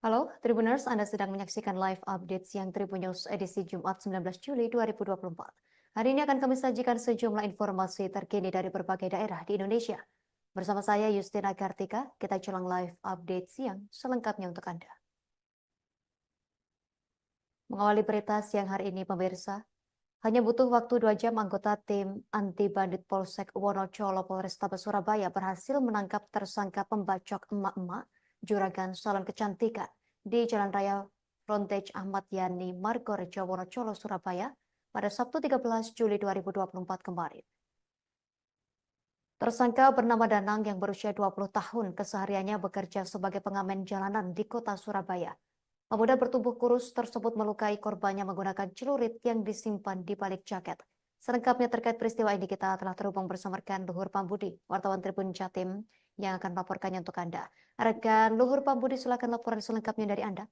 Halo, Tribuners, Anda sedang menyaksikan live update siang Tribun News edisi Jumat 19 Juli 2024. Hari ini akan kami sajikan sejumlah informasi terkini dari berbagai daerah di Indonesia. Bersama saya Justina Kartika, kita culang live update siang selengkapnya untuk Anda. Mengawali berita siang hari ini, pemirsa, hanya butuh waktu 2 jam anggota tim anti bandit Polsek Wonocolo Polrestabes Surabaya berhasil menangkap tersangka pembacok emak-emak juragan salon kecantikan di Jalan Raya Frontage Ahmad Yani Margorejo Wonocolo Surabaya pada Sabtu 13 Juli 2024 kemarin. Tersangka bernama Danang yang berusia 20 tahun kesehariannya bekerja sebagai pengamen jalanan di kota Surabaya. Pemuda bertubuh kurus tersebut melukai korbannya menggunakan celurit yang disimpan di balik jaket. Selengkapnya terkait peristiwa ini kita telah terhubung bersama rekan Luhur Pambudi, wartawan Tribun Jatim yang akan melaporkannya untuk Anda. Rekan Luhur Pambudi, silakan laporan selengkapnya dari Anda.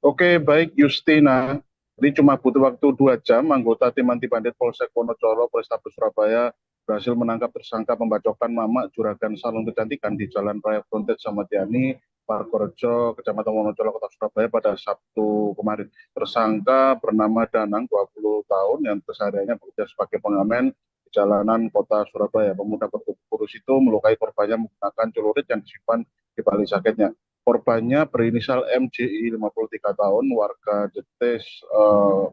Oke, baik Justina. Jadi cuma butuh waktu 2 jam, anggota tim anti bandit Polsek Wonocolo Polrestabes Surabaya berhasil menangkap tersangka pembacokan mamak juragan salon kecantikan di Jalan Raya Frontage Ahmad Yani, Margorejo, Kecamatan Wonocolo, Kota Surabaya pada Sabtu kemarin. Tersangka bernama Danang, 20 tahun, yang kesehariannya bekerja sebagai pengamen di jalanan Kota Surabaya. Pemuda bertubuh kurus itu melukai korbannya menggunakan celurit yang disimpan di balik jaketnya. Korbannya berinisial MJI 53 tahun, warga Jetis,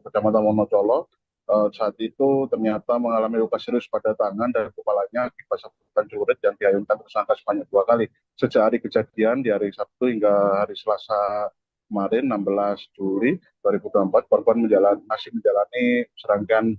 Kecamatan Wonocolo. Saat itu ternyata mengalami luka serius pada tangan dan kepalanya akibat sabetan celurit yang diayunkan tersangka sebanyak 2 kali. Sejak hari kejadian di hari Sabtu hingga hari Selasa kemarin 16 Juli 2024, korban masih menjalani serangkaian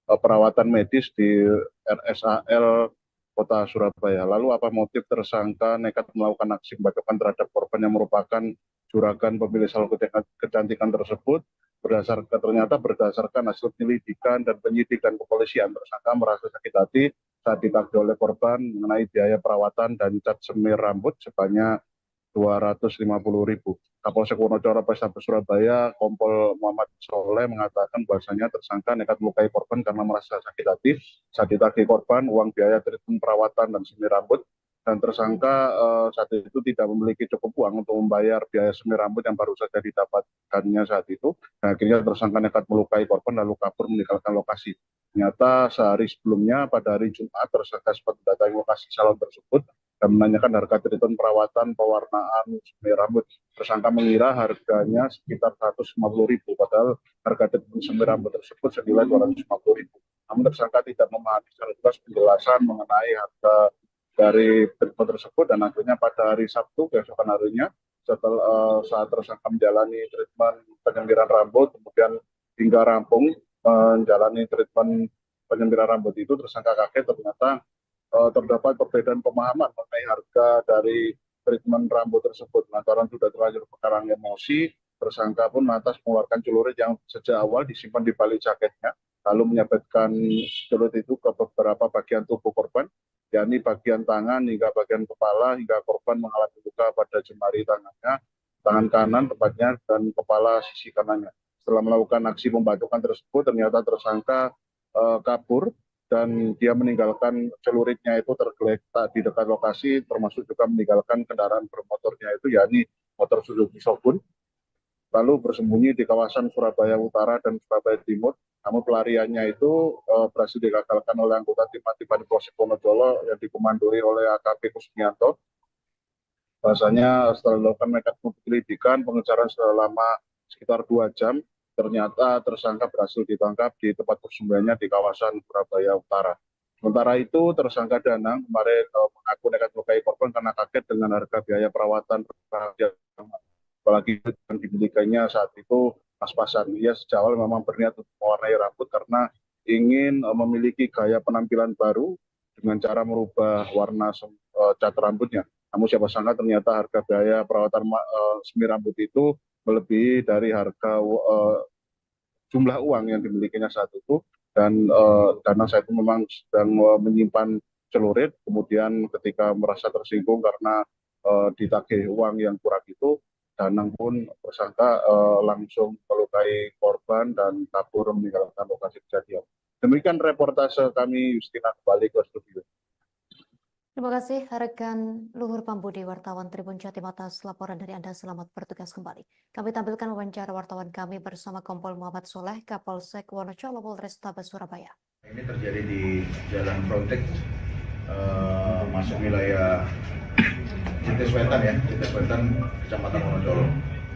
perawatan medis di RSAL Kota Surabaya. Lalu apa motif tersangka nekat melakukan aksi pembacokan terhadap korban yang merupakan juragan pemilik salon kecantikan tersebut? Ternyata berdasarkan hasil penyelidikan dan penyidikan kepolisian, tersangka merasa sakit hati saat ditagih oleh korban mengenai biaya perawatan dan cat semir rambut sebanyak 250.000. Kapolsek Wonocolo Polrestabes Surabaya, Kompol Muhammad Soleh mengatakan bahwasanya tersangka nekat melukai korban karena merasa sakit hati saat ditagih korban uang biaya treatment perawatan dan semir rambut, dan tersangka saat itu tidak memiliki cukup uang untuk membayar biaya semir rambut yang baru saja didapatkannya saat itu. Dan akhirnya tersangka nekat melukai korban lalu kabur meninggalkan lokasi. Ternyata sehari sebelumnya pada hari Jumat tersangka sempat mendatangi lokasi salon tersebut dan menanyakan harga treatment perawatan pewarnaan semir rambut. Tersangka mengira harganya sekitar 150.000, padahal harga treatment semir rambut tersebut senilai 250.000. Namun tersangka tidak memahami secara jelas penjelasan mengenai harga dari treatment tersebut, dan akhirnya pada hari Sabtu keesokan harinya setelah saat tersangka menjalani treatment penyempiran rambut kemudian hingga rampung menjalani treatment penyempiran rambut itu, tersangka kaget ternyata terdapat perbedaan pemahaman mengenai harga dari treatment rambut tersebut. Lantaran sudah terlanjur pengarang emosi, tersangka pun lantas mengeluarkan celurit yang sejak awal disimpan di balik jaketnya, lalu menyabetkan celurit itu ke beberapa bagian tubuh korban, yakni bagian tangan hingga bagian kepala, hingga korban mengalami luka pada jemari tangannya, tangan kanan tepatnya, dan kepala sisi kanannya. Setelah melakukan aksi pembacokan tersebut, ternyata tersangka kabur dan dia meninggalkan celuritnya itu tergeletak di dekat lokasi, termasuk juga meninggalkan kendaraan bermotornya itu, yakni motor Suzuki Shogun, lalu bersembunyi di kawasan Surabaya Utara dan Surabaya Timur. Namun pelariannya itu berhasil digagalkan oleh anggota tim anti bandit Polsek Wonocolo yang dikomandoi oleh AKP Kusmianto. Bahasanya setelah dilakukan mekanisme penyelidikan pengejaran selama sekitar 2 jam, ternyata tersangka berhasil ditangkap di tempat persembunyiannya di kawasan Surabaya Utara. Sementara itu tersangka Danang kemarin mengaku nekat melukai korban karena kaget dengan harga biaya perawatan, apalagi yang dimilikinya saat itu pas-pasan. Ia sejak awal memang berniat untuk mewarnai rambut karena ingin memiliki gaya penampilan baru dengan cara merubah warna cat rambutnya. Namun siapa sangka ternyata harga biaya perawatan semir rambut itu melebihi dari harga jumlah uang yang dimilikinya saat itu. Dan karena saya itu memang sedang menyimpan celurit, kemudian ketika merasa tersinggung karena ditagih uang yang kurang itu, Danang pun tersangka langsung melukai korban dan kabur meninggalkan lokasi kejadian. Demikian reportase kami, Justina, kembali ke studio. Terima kasih rekan Luhur Pambudi, wartawan Tribun Jatim atas laporan dari Anda. Selamat bertugas kembali. Kami tampilkan wawancara wartawan kami bersama Kompol Muhammad Soleh, Kapolsek Wonocolo, Polrestabes Surabaya. Ini terjadi di Jalan Frontek, masuk wilayah Cites Wetan ya, Cites Wetan, Kecamatan Wonocolo.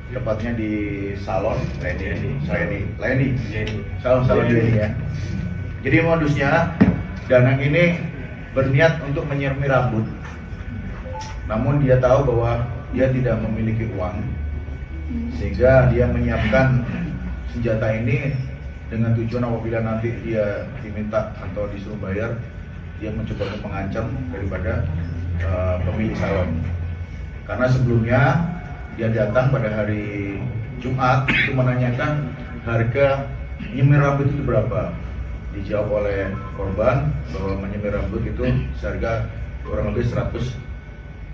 Tepatnya di Salon Leni, Salon Leni ya. Jadi modusnya Danang ini berniat untuk menyirami rambut, namun dia tahu bahwa dia tidak memiliki uang, sehingga dia menyiapkan senjata ini dengan tujuan apabila nanti dia diminta atau disuruh bayar, dia mencoba untuk mengancam daripada pemilik salon. Karena sebelumnya dia datang pada hari Jumat untuk menanyakan harga nyemir rambut itu berapa. Dijawab oleh korban bahwa menyemir rambut itu seharga kurang lebih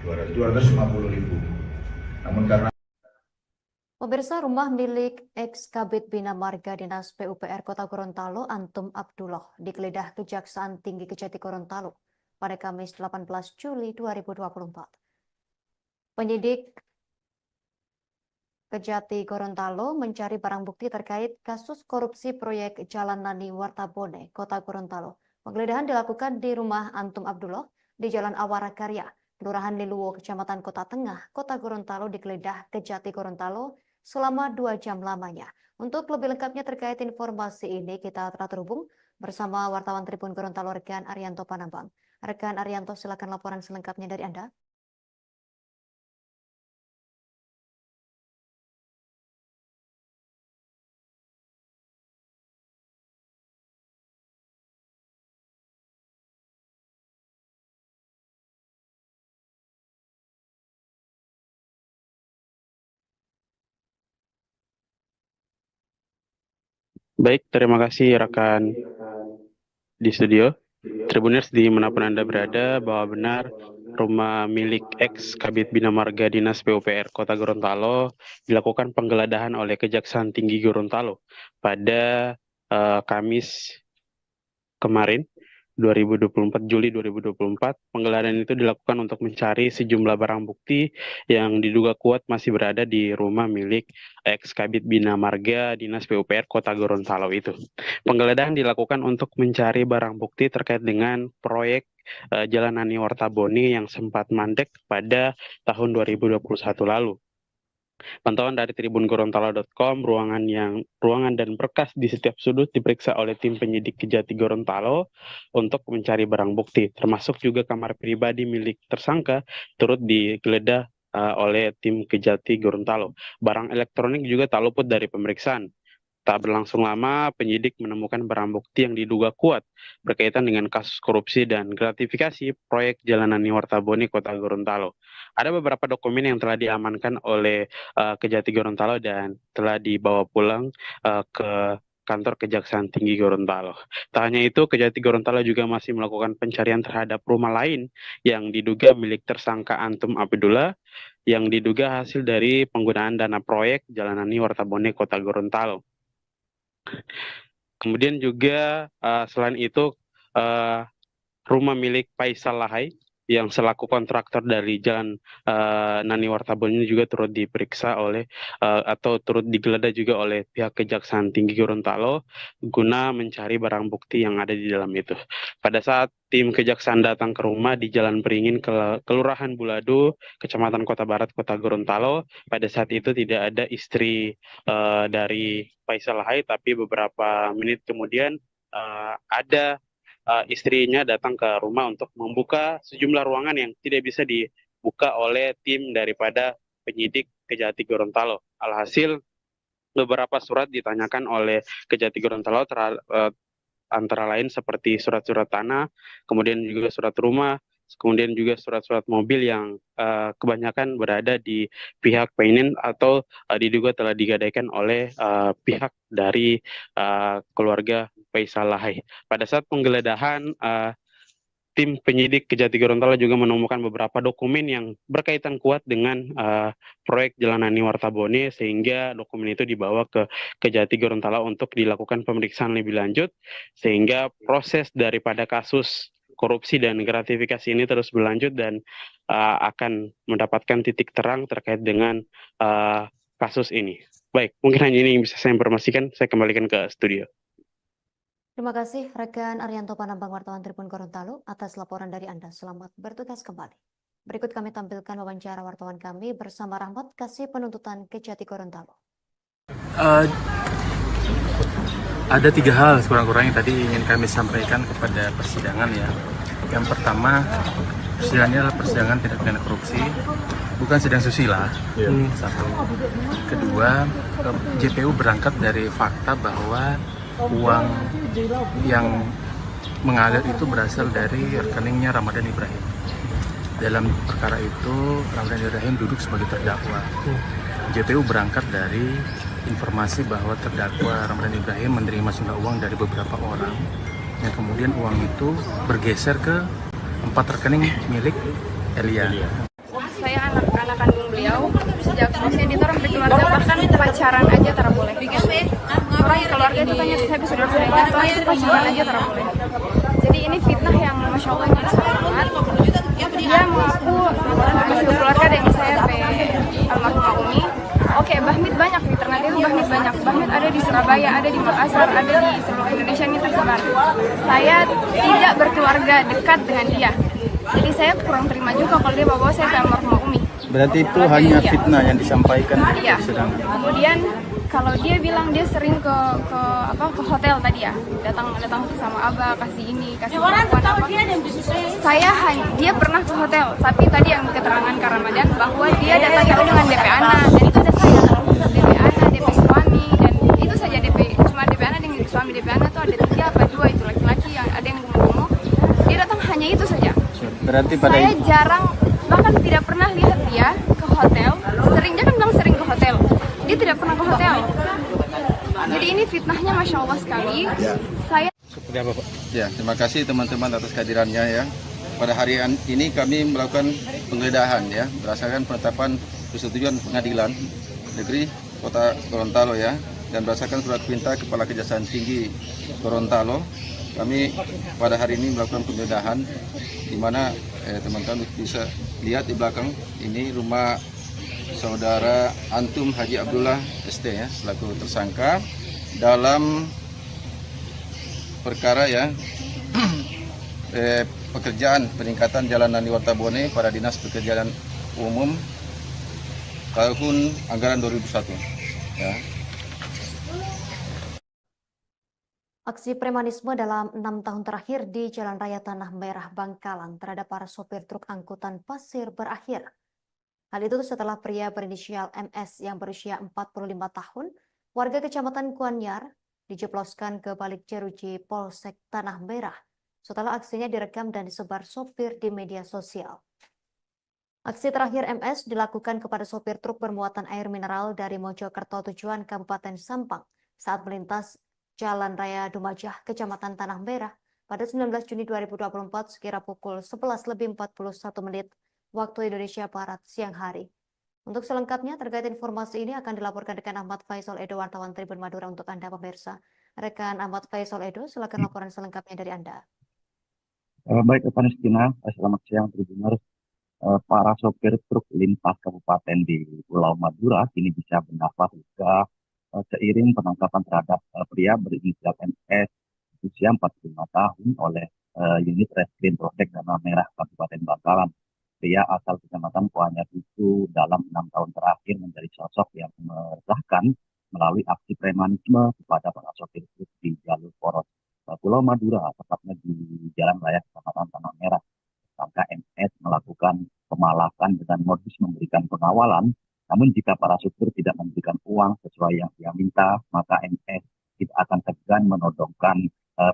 250.000. Namun karena Pemirsa, rumah milik ex-Kabid Bina Marga Dinas PUPR Kota Gorontalo, Antum Abdullah, digeledah Kejaksaan Tinggi Kejati Gorontalo pada Kamis 18 Juli 2024. Penyidik Kejati Gorontalo mencari barang bukti terkait kasus korupsi proyek Jalan Nani Wartabone, Kota Gorontalo. Penggeledahan dilakukan di rumah Antum Abdullah di Jalan Awara Karya, Kelurahan Liluwo, Kecamatan Kota Tengah, Kota Gorontalo digeledah Kejati Gorontalo selama 2 jam lamanya. Untuk lebih lengkapnya terkait informasi ini, kita telah terhubung bersama wartawan Tribun Gorontalo rekan Arianto Panambang. Rekan Arianto, silakan laporan selengkapnya dari Anda. Baik, terima kasih rekan di studio. Tribuners dimanapun Anda berada, bahwa benar rumah milik ex Kabid Bina Marga Dinas PUPR Kota Gorontalo dilakukan penggeledahan oleh Kejaksaan Tinggi Gorontalo pada Kamis kemarin 2024 Juli 2024. Penggeledahan itu dilakukan untuk mencari sejumlah barang bukti yang diduga kuat masih berada di rumah milik ex Kabid Bina Marga Dinas PUPR Kota Gorontalo itu. Penggeledahan dilakukan untuk mencari barang bukti terkait dengan proyek Jalan Nani Wartabone yang sempat mandek pada tahun 2021 lalu. Pantauan dari Tribun Gorontalo.com, ruangan dan berkas di setiap sudut diperiksa oleh tim penyidik Kejati Gorontalo untuk mencari barang bukti, termasuk juga kamar pribadi milik tersangka turut digeledah oleh tim Kejati Gorontalo. Barang elektronik juga tak luput dari pemeriksaan. Tak berlangsung lama, penyidik menemukan barang bukti yang diduga kuat berkaitan dengan kasus korupsi dan gratifikasi proyek Jalan Nani Wartabone Kota Gorontalo. Ada beberapa dokumen yang telah diamankan oleh Kejati Gorontalo dan telah dibawa pulang ke kantor Kejaksaan Tinggi Gorontalo. Tak hanya itu, Kejati Gorontalo juga masih melakukan pencarian terhadap rumah lain yang diduga milik tersangka Antum Abdullah yang diduga hasil dari penggunaan dana proyek Jalan Nani Wartabone Kota Gorontalo. Kemudian juga selain itu rumah milik Faisal Lahai yang selaku kontraktor dari Jalan Nani Wartabone juga turut diperiksa oleh atau turut digeledah juga oleh pihak Kejaksaan Tinggi Gorontalo guna mencari barang bukti yang ada di dalam itu. Pada saat tim Kejaksaan datang ke rumah di Jalan Beringin, Kelurahan Bulado, Kecamatan Kota Barat, Kota Gorontalo, pada saat itu tidak ada istri dari Faisal Lahai, tapi beberapa menit kemudian ada istrinya datang ke rumah untuk membuka sejumlah ruangan yang tidak bisa dibuka oleh tim daripada penyidik Kejati Gorontalo. Alhasil beberapa surat ditanyakan oleh Kejati Gorontalo antara lain seperti surat-surat tanah, kemudian juga surat rumah, kemudian juga surat-surat mobil yang kebanyakan berada di pihak PNN atau diduga telah digadaikan oleh pihak dari keluarga Faisal Lahai. Pada saat penggeledahan, tim penyidik Kejati Gorontalo juga menemukan beberapa dokumen yang berkaitan kuat dengan proyek Jalan Nani Wartabone, sehingga dokumen itu dibawa ke Kejati Gorontalo untuk dilakukan pemeriksaan lebih lanjut, sehingga proses daripada kasus korupsi dan gratifikasi ini terus berlanjut dan akan mendapatkan titik terang terkait dengan kasus ini. Baik, mungkin hanya ini yang bisa saya informasikan. Saya kembalikan ke studio. Terima kasih rekan Arianto Panambang, wartawan Tribun Gorontalo, atas laporan dari Anda. Selamat bertugas kembali. Berikut kami tampilkan wawancara wartawan kami bersama Rahmat Kasih Penuntutan Kejati Gorontalo. Ada 3 hal sekurang-kurangnya tadi ingin kami sampaikan kepada persidangan ya. Yang pertama, persidangannya adalah persidangan tindak pidana korupsi, bukan sidang susila. Satu. Kedua, JPU berangkat dari fakta bahwa uang yang mengalir itu berasal dari rekeningnya Ramadan Ibrahim. Dalam perkara itu, Ramadan Ibrahim duduk sebagai terdakwa. JPU berangkat dari informasi bahwa terdakwa Ramadan Ibrahim menerima sejumlah uang dari beberapa orang, yang kemudian uang itu bergeser ke 4 rekening milik Elia. Saya anak kandung beliau, sejak usia dia orang berkeluarga, bahkan pacaran aja tak boleh. Orang keluarga itu tanya saya saudara-saudaranya, itu pacaran aja tak boleh. Jadi ini fitnah yang masya Allah ini sangat. Dia mengaku masih keluarga dari saya almarhumah Umi. Oke, Bahmid banyak di Ternate itu banyak. Bahmid ada di Surabaya, ada di Makassar, ada di seluruh Indonesia ini tersebar. Saya tidak berkeluarga dekat dengan dia. Jadi saya kurang terima juga kalau dia bawa saya ke almarhumah Umi. Berarti itu hanya fitnah yang disampaikan di Iya. persidangan. Kemudian kalau dia bilang dia sering ke hotel tadi ya, datang sama Abah, kasih ini, kasih bantuan apa. Dia pernah ke hotel, tapi tadi yang keterangan Kak Ramadan bahwa dia datang itu dengan DP Ana, dan itu ada saya, DP Ana, DP suami, dan itu saja cuma DP Ana dengan suami. DP Ana tuh ada 3 apa 2 itu laki-laki, yang ada yang gemuk-gemuk. Dia datang hanya itu saja. Berarti pada Saya jarang, bahkan tidak pernah lihat dia ke hotel. Dia kan bilang sering ke hotel. Dia tidak pernah ke hotel. Jadi ini fitnahnya masya Allah sekali. Saya Seperti apa, Pak? Ya, terima kasih teman-teman atas kehadirannya ya. Pada hari ini kami melakukan penggeledahan ya, berdasarkan penetapan persetujuan Pengadilan Negeri Kota Gorontalo ya, dan berdasarkan surat perintah Kepala Kejaksaan Tinggi Gorontalo, kami pada hari ini melakukan penggeledahan di mana teman-teman bisa lihat di belakang ini rumah Saudara Antum Haji Abdullah ST ya, selaku tersangka dalam perkara ya pekerjaan peningkatan jalan Nani Wartabone pada Dinas Pekerjaan Umum tahun anggaran 2001 ya. Aksi premanisme dalam 6 tahun terakhir di Jalan Raya Tanah Merah Bangkalan terhadap para sopir truk angkutan pasir berakhir. Hal itu setelah pria berinisial MS yang berusia 45 tahun, warga Kecamatan Kuanyar, dijebloskan ke balik jeruji Polsek Tanah Merah setelah aksinya direkam dan disebar sopir di media sosial. Aksi terakhir MS dilakukan kepada sopir truk bermuatan air mineral dari Mojokerto tujuan Kabupaten Sampang saat melintas Jalan Raya Dumajah, Kecamatan Tanah Merah pada 19 Juni 2024 sekira pukul 11:41 waktu Indonesia Barat siang hari. Untuk selengkapnya terkait informasi ini akan dilaporkan rekan Ahmad Faisal Edo, wartawan Tribun Madura untuk Anda pemirsa. Rekan Ahmad Faisal Edo, silakan laporan selengkapnya dari Anda. Baik, rekan Istina, selamat siang Tribuners. Para sopir truk lintas kabupaten di Pulau Madura kini bisa bernafas lega seiring penangkapan terhadap pria berinisial MS usia 45 tahun oleh unit Reskrim Polsek Tanah Merah Kabupaten Bangkalan. Pria asal Kecamatan Kuanyar itu dalam 6 tahun terakhir menjadi sosok yang meresahkan melalui aksi premanisme kepada para sopir truk di jalur poros Pulau Madura, tepatnya di Jalan Raya Kecamatan Tanah Merah. Tersangka MS melakukan pemalakan dengan modus memberikan pengawalan, namun jika para supir tidak memberikan uang sesuai yang dia minta, maka MS tidak akan segan menodongkan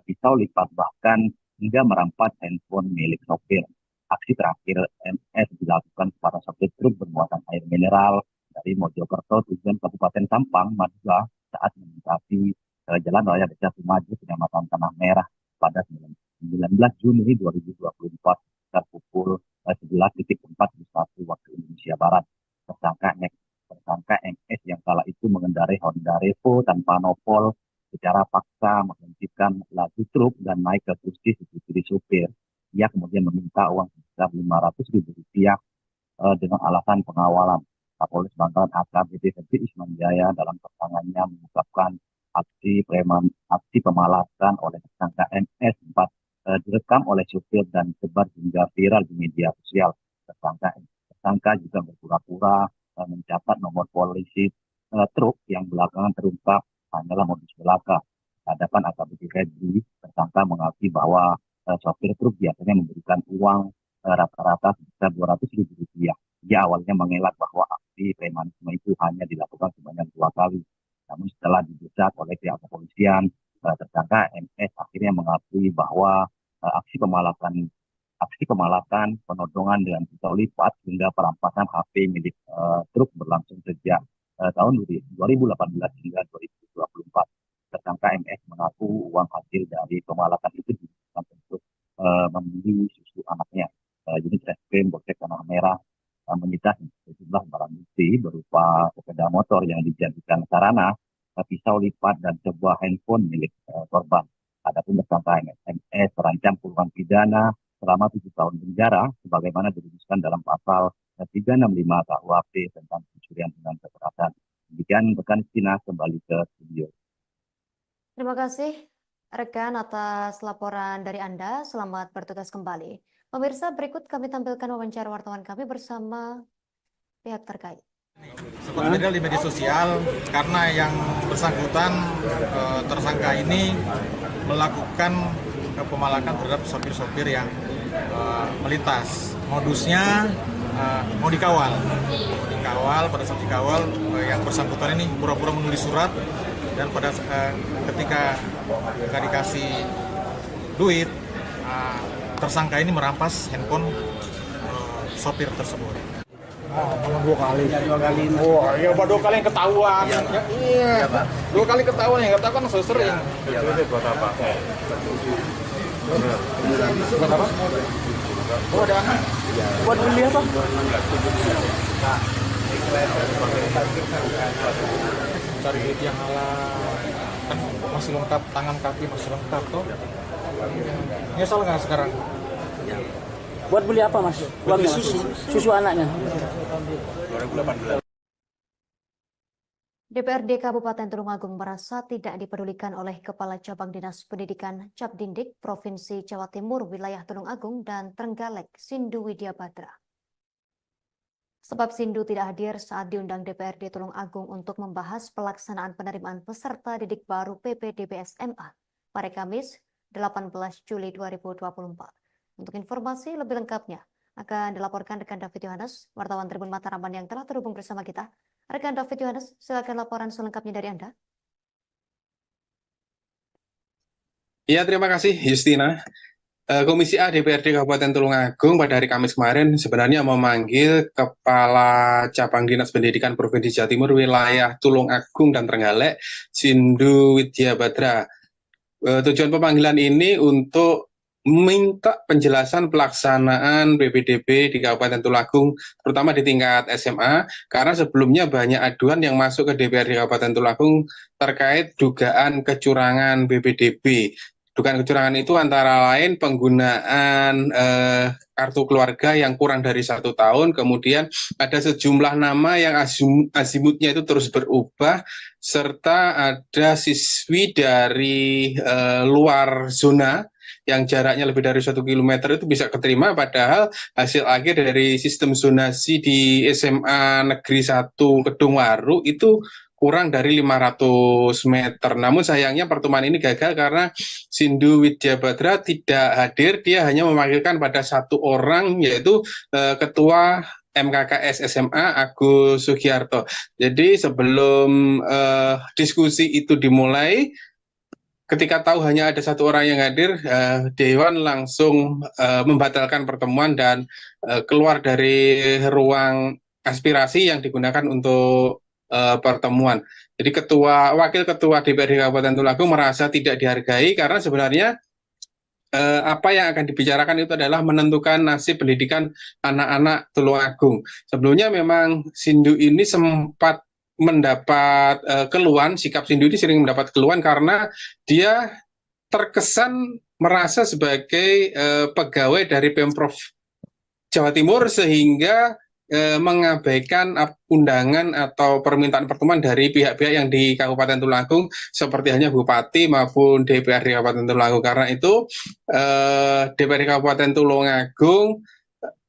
pisau lipat bahkan hingga merampas handphone milik sopir. Aksi terakhir MS dilakukan kepada sopir truk bermuatan air mineral dari Mojokerto tujuan Kabupaten Sampang, Madura saat melintasi Jalan Raya Desa Sumaju, Kecamatan Tanah Merah pada 19 Juni 2024 sekitar pukul 11.41 waktu Indonesia Barat. Tersangka MS yang kala itu mengendarai Honda Revo tanpa nopol secara paksa menghentikan laju truk dan naik ke kursi supir. Ia kemudian meminta uang sebesar Rp500.000 dengan alasan pengawalan. Kapolres Bangkalan AKBP Febri Isman Jaya dalam keterangannya mengungkapkan aksi pemalasan oleh tersangka MS sempat direkam oleh supir dan disebar hingga viral di media sosial. Tersangka juga berpura-pura mencatat nomor polisi truk yang belakangan terungkap hanyalah modus belaka. Hadapan AKBP Febri, tersangka mengakui bahwa sopir truk biasanya memberikan uang rata-rata sebesar Rp200.000. Dia awalnya mengelak bahwa aksi premanisme itu hanya dilakukan sebanyak 2 kali. Namun setelah didesak oleh pihak kepolisian, tersangka MS akhirnya mengakui bahwa aksi pemalakan, penodongan dengan pisau lipat hingga perampasan HP milik truk berlangsung sejak tahun 2018 hingga 2024. Tersangka MS mengaku uang hasil dari pemalakan itu digunakan untuk membeli susu anaknya. Unit Reskrim Polsek Tanah Merah menyita sejumlah barang bukti berupa sepeda motor yang dijadikan sarana, pisau lipat, dan sebuah handphone milik korban. Adapun tersangka MS terancam kurungan pidana selama 7 tahun penjara, sebagaimana dirumuskan dalam pasal 365 KUHP tentang pencurian dengan kekerasan. Demikian rekan Cina, kembali ke studio. Terima kasih rekan atas laporan dari Anda. Selamat bertugas kembali. Pemirsa, berikut kami tampilkan wawancara wartawan kami bersama pihak terkait. Sempat viral di media sosial karena yang bersangkutan tersangka ini melakukan pemalakan terhadap sopir-sopir yang melintas. Modusnya mau dikawal. Pada saat dikawal yang bersangkutan ini pura-pura menulis surat, dan pada ketika nggak dikasih duit, tersangka ini merampas handphone sopir tersebut. Dua kali. Oh, ya dua kali yang ketahuan. Iya. Dua kali ketahuan, yang ketahuan kan sering. Iya, buat apa? Buat apa? Oh, ada. Buat beli apa? Cari duit yang halal. Kan masih lengkap, tangan kaki masih lengkap toh. Nyesal nggak sekarang? Buat beli apa, Mas? Buat beli susu. Susu anaknya. 2018. DPRD Kabupaten Tulungagung merasa tidak dipedulikan oleh Kepala Cabang Dinas Pendidikan Capdindik Provinsi Jawa Timur wilayah Tulungagung dan Trenggalek, Sindu Widya Badra. Sebab Sindu tidak hadir saat diundang DPRD Tulungagung untuk membahas pelaksanaan penerimaan peserta didik baru PPDB SMA pada Kamis 18 Juli 2024. Untuk informasi lebih lengkapnya akan dilaporkan rekan David Yohanes, wartawan Tribun Mataraman yang telah terhubung bersama kita. Rekan David Yohanes, silakan laporan selengkapnya dari Anda. Ya, terima kasih Justina. Komisi A DPRD Kabupaten Tulungagung pada hari Kamis kemarin sebenarnya memanggil Kepala Cabang Dinas Pendidikan Provinsi Jawa Timur wilayah Tulungagung dan Trenggalek, Sindu Widya Badra. Tujuan pemanggilan ini untuk minta penjelasan pelaksanaan PPDB di Kabupaten Tulungagung, terutama di tingkat SMA, karena sebelumnya banyak aduan yang masuk ke DPRD Kabupaten Tulungagung terkait dugaan kecurangan PPDB. Dugaan kecurangan itu antara lain penggunaan kartu keluarga yang kurang dari 1 tahun, kemudian ada sejumlah nama yang azimutnya itu terus berubah, serta ada siswi dari luar zona yang jaraknya lebih dari 1 kilometer itu bisa keterima, padahal hasil akhir dari sistem zonasi di SMA Negeri 1 Kedungwaru itu kurang dari 500 meter. Namun sayangnya pertemuan ini gagal karena Sindu Widya Badra tidak hadir. Dia hanya memanggilkan pada 1 orang, yaitu Ketua MKKS SMA Agus Sugiarto. Jadi sebelum diskusi itu dimulai, ketika tahu hanya ada 1 orang yang hadir, Dewan langsung membatalkan pertemuan dan keluar dari ruang aspirasi yang digunakan untuk pertemuan. Jadi wakil ketua DPRD Kabupaten Tulungagung merasa tidak dihargai karena sebenarnya apa yang akan dibicarakan itu adalah menentukan nasib pendidikan anak-anak Tulungagung. Sebelumnya memang Sindu ini sempat mendapat keluhan, sikap Sindu ini sering mendapat keluhan karena dia terkesan merasa sebagai pegawai dari Pemprov Jawa Timur sehingga mengabaikan undangan atau permintaan pertemuan dari pihak-pihak yang di Kabupaten Tulungagung seperti halnya Bupati maupun DPRD Kabupaten Tulungagung. Karena itu DPRD Kabupaten Tulungagung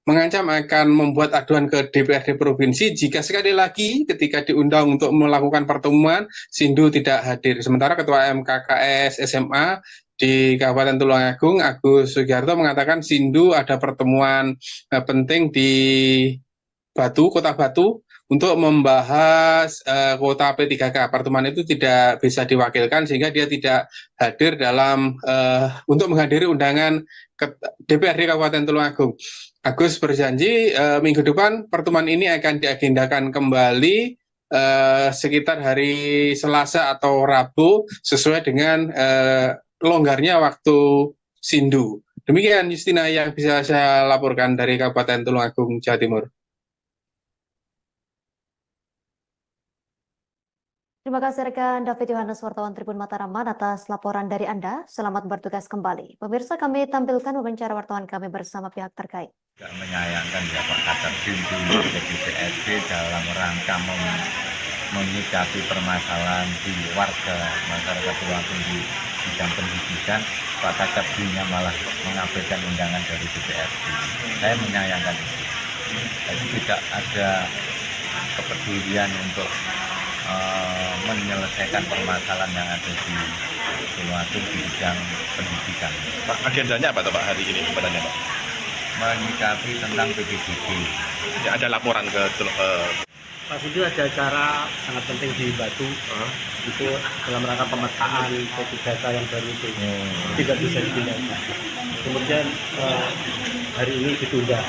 mengancam akan membuat aduan ke DPRD Provinsi jika sekali lagi ketika diundang untuk melakukan pertemuan Sindu tidak hadir. Sementara Ketua MKKS SMA di Kabupaten Tulungagung, Agus Sugiarto, mengatakan Sindu ada pertemuan penting di Kota Batu, untuk membahas kuota P3K. Pertemuan itu tidak bisa diwakilkan sehingga dia tidak hadir dalam untuk menghadiri undangan ke DPRD Kabupaten Tulungagung. Agus berjanji minggu depan pertemuan ini akan diagendakan kembali sekitar hari Selasa atau Rabu sesuai dengan longgarnya waktu Sindu. Demikian Justina yang bisa saya laporkan dari Kabupaten Tulungagung, Jawa Timur. Terima kasih rekan David Yohanes, wartawan Tribun Mataram atas laporan dari Anda. Selamat bertugas kembali. Pemirsa, kami tampilkan wawancara wartawan kami bersama pihak terkait. Menyayangkan ya Pak Kadar Sindu di DPRD dalam rangka menyikapi permasalahan di warga masyarakat Tulungagung di bidang pendidikan. Pak Kadar Sindu malah mengabaikan undangan dari DPRD. Saya menyayangkan itu. Jadi tidak ada kepedulian untuk menyelesaikan permasalahan yang ada di Tulungagung di bidang pendidikan. Pak, agendanya apa Pak hari ini sebenarnya Pak? Menyikapi tentang PDBG. Ya, ada laporan ke Pak Sindu ada acara sangat penting di Batu, itu dalam rangka pemetaan P3K yang baru itu tidak bisa dipindahkan. Kemudian hari ini ditunda.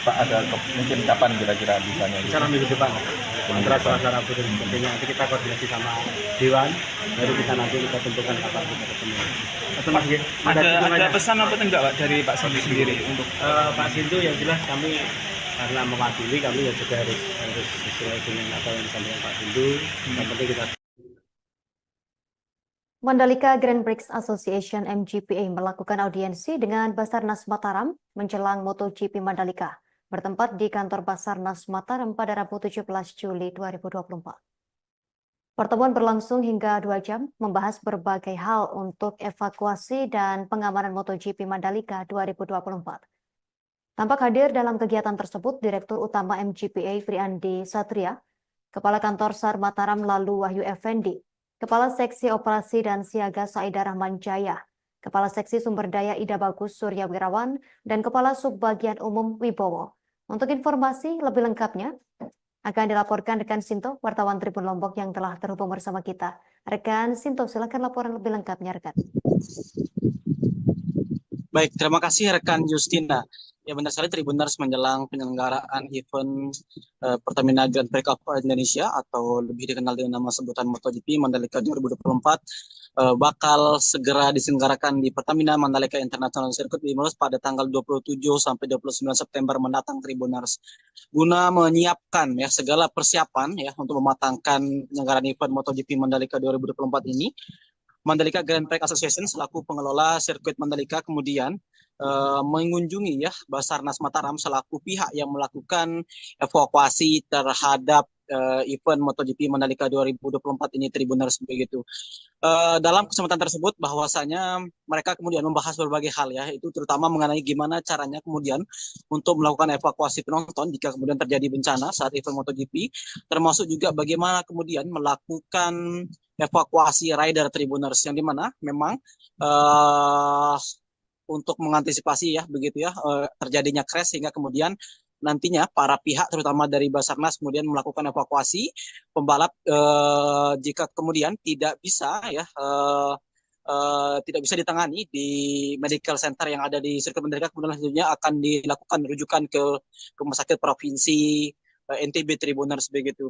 Pak, ada mungkin kapan kira-kira bisanya? Bicara minggu depan. Antara Selasa Rabu dan sebagainya. Nanti kita koordinasi sama Dewan, baru kita tentukan kapan kita ketemu. Ada pesan apa enggak Pak dari Pak Sindu sendiri untuk Pak Sindu? Yang jelas kami karena mewakili, kami ya juga harus sesuai dengan apa yang disampaikan Pak Sindu. Yang penting kita Mandalika Grand Prix Association MGPA melakukan audiensi dengan Basarnas Mataram menjelang MotoGP Mandalika, bertempat di kantor Basarnas Mataram pada Rabu 17 Juli 2024. Pertemuan berlangsung hingga 2 jam, membahas berbagai hal untuk evakuasi dan pengamanan MotoGP Mandalika 2024. Tampak hadir dalam kegiatan tersebut Direktur Utama MGPA Priandi Satria, Kepala Kantor SAR Mataram Lalu Wahyu Effendi, Kepala Seksi Operasi dan Siaga Saida Rahman Jaya, Kepala Seksi Sumber Daya Ida Bagus Surya Wirawan, dan Kepala Subbagian Umum Wibowo. Untuk informasi lebih lengkapnya akan dilaporkan rekan Sinto, wartawan Tribun Lombok yang telah terhubung bersama kita. Rekan Sinto, silakan laporan lebih lengkapnya, rekan. Baik, terima kasih rekan Justina. Ya benar sekali, Tribuners menjelang penyelenggaraan event Pertamina Grand Prix of Indonesia atau lebih dikenal dengan nama sebutan MotoGP Mandalika 2024 bakal segera diselenggarakan di Pertamina Mandalika International Circuit Dimulus pada tanggal 27 sampai 29 September mendatang, Tribuners. Guna menyiapkan ya segala persiapan ya untuk mematangkan penyelenggaraan event MotoGP Mandalika 2024 ini, Mandalika Grand Prix Association selaku pengelola sirkuit Mandalika kemudian mengunjungi ya Basarnas Mataram selaku pihak yang melakukan evakuasi terhadap event MotoGP Mandalika 2024 ini, Tribuners begitu. Dalam kesempatan tersebut bahwasanya mereka kemudian membahas berbagai hal ya, itu terutama mengenai gimana caranya kemudian untuk melakukan evakuasi penonton jika kemudian terjadi bencana saat event MotoGP, termasuk juga bagaimana kemudian melakukan evakuasi rider, Tribuners, yang dimana memang untuk mengantisipasi ya begitu ya terjadinya crash sehingga kemudian nantinya para pihak terutama dari Basarnas kemudian melakukan evakuasi pembalap jika kemudian tidak bisa ya tidak bisa ditangani di medical center yang ada di sirkuit Mandalika, kemudian selanjutnya akan dilakukan rujukan ke rumah sakit provinsi NTB, Tribuners begitu.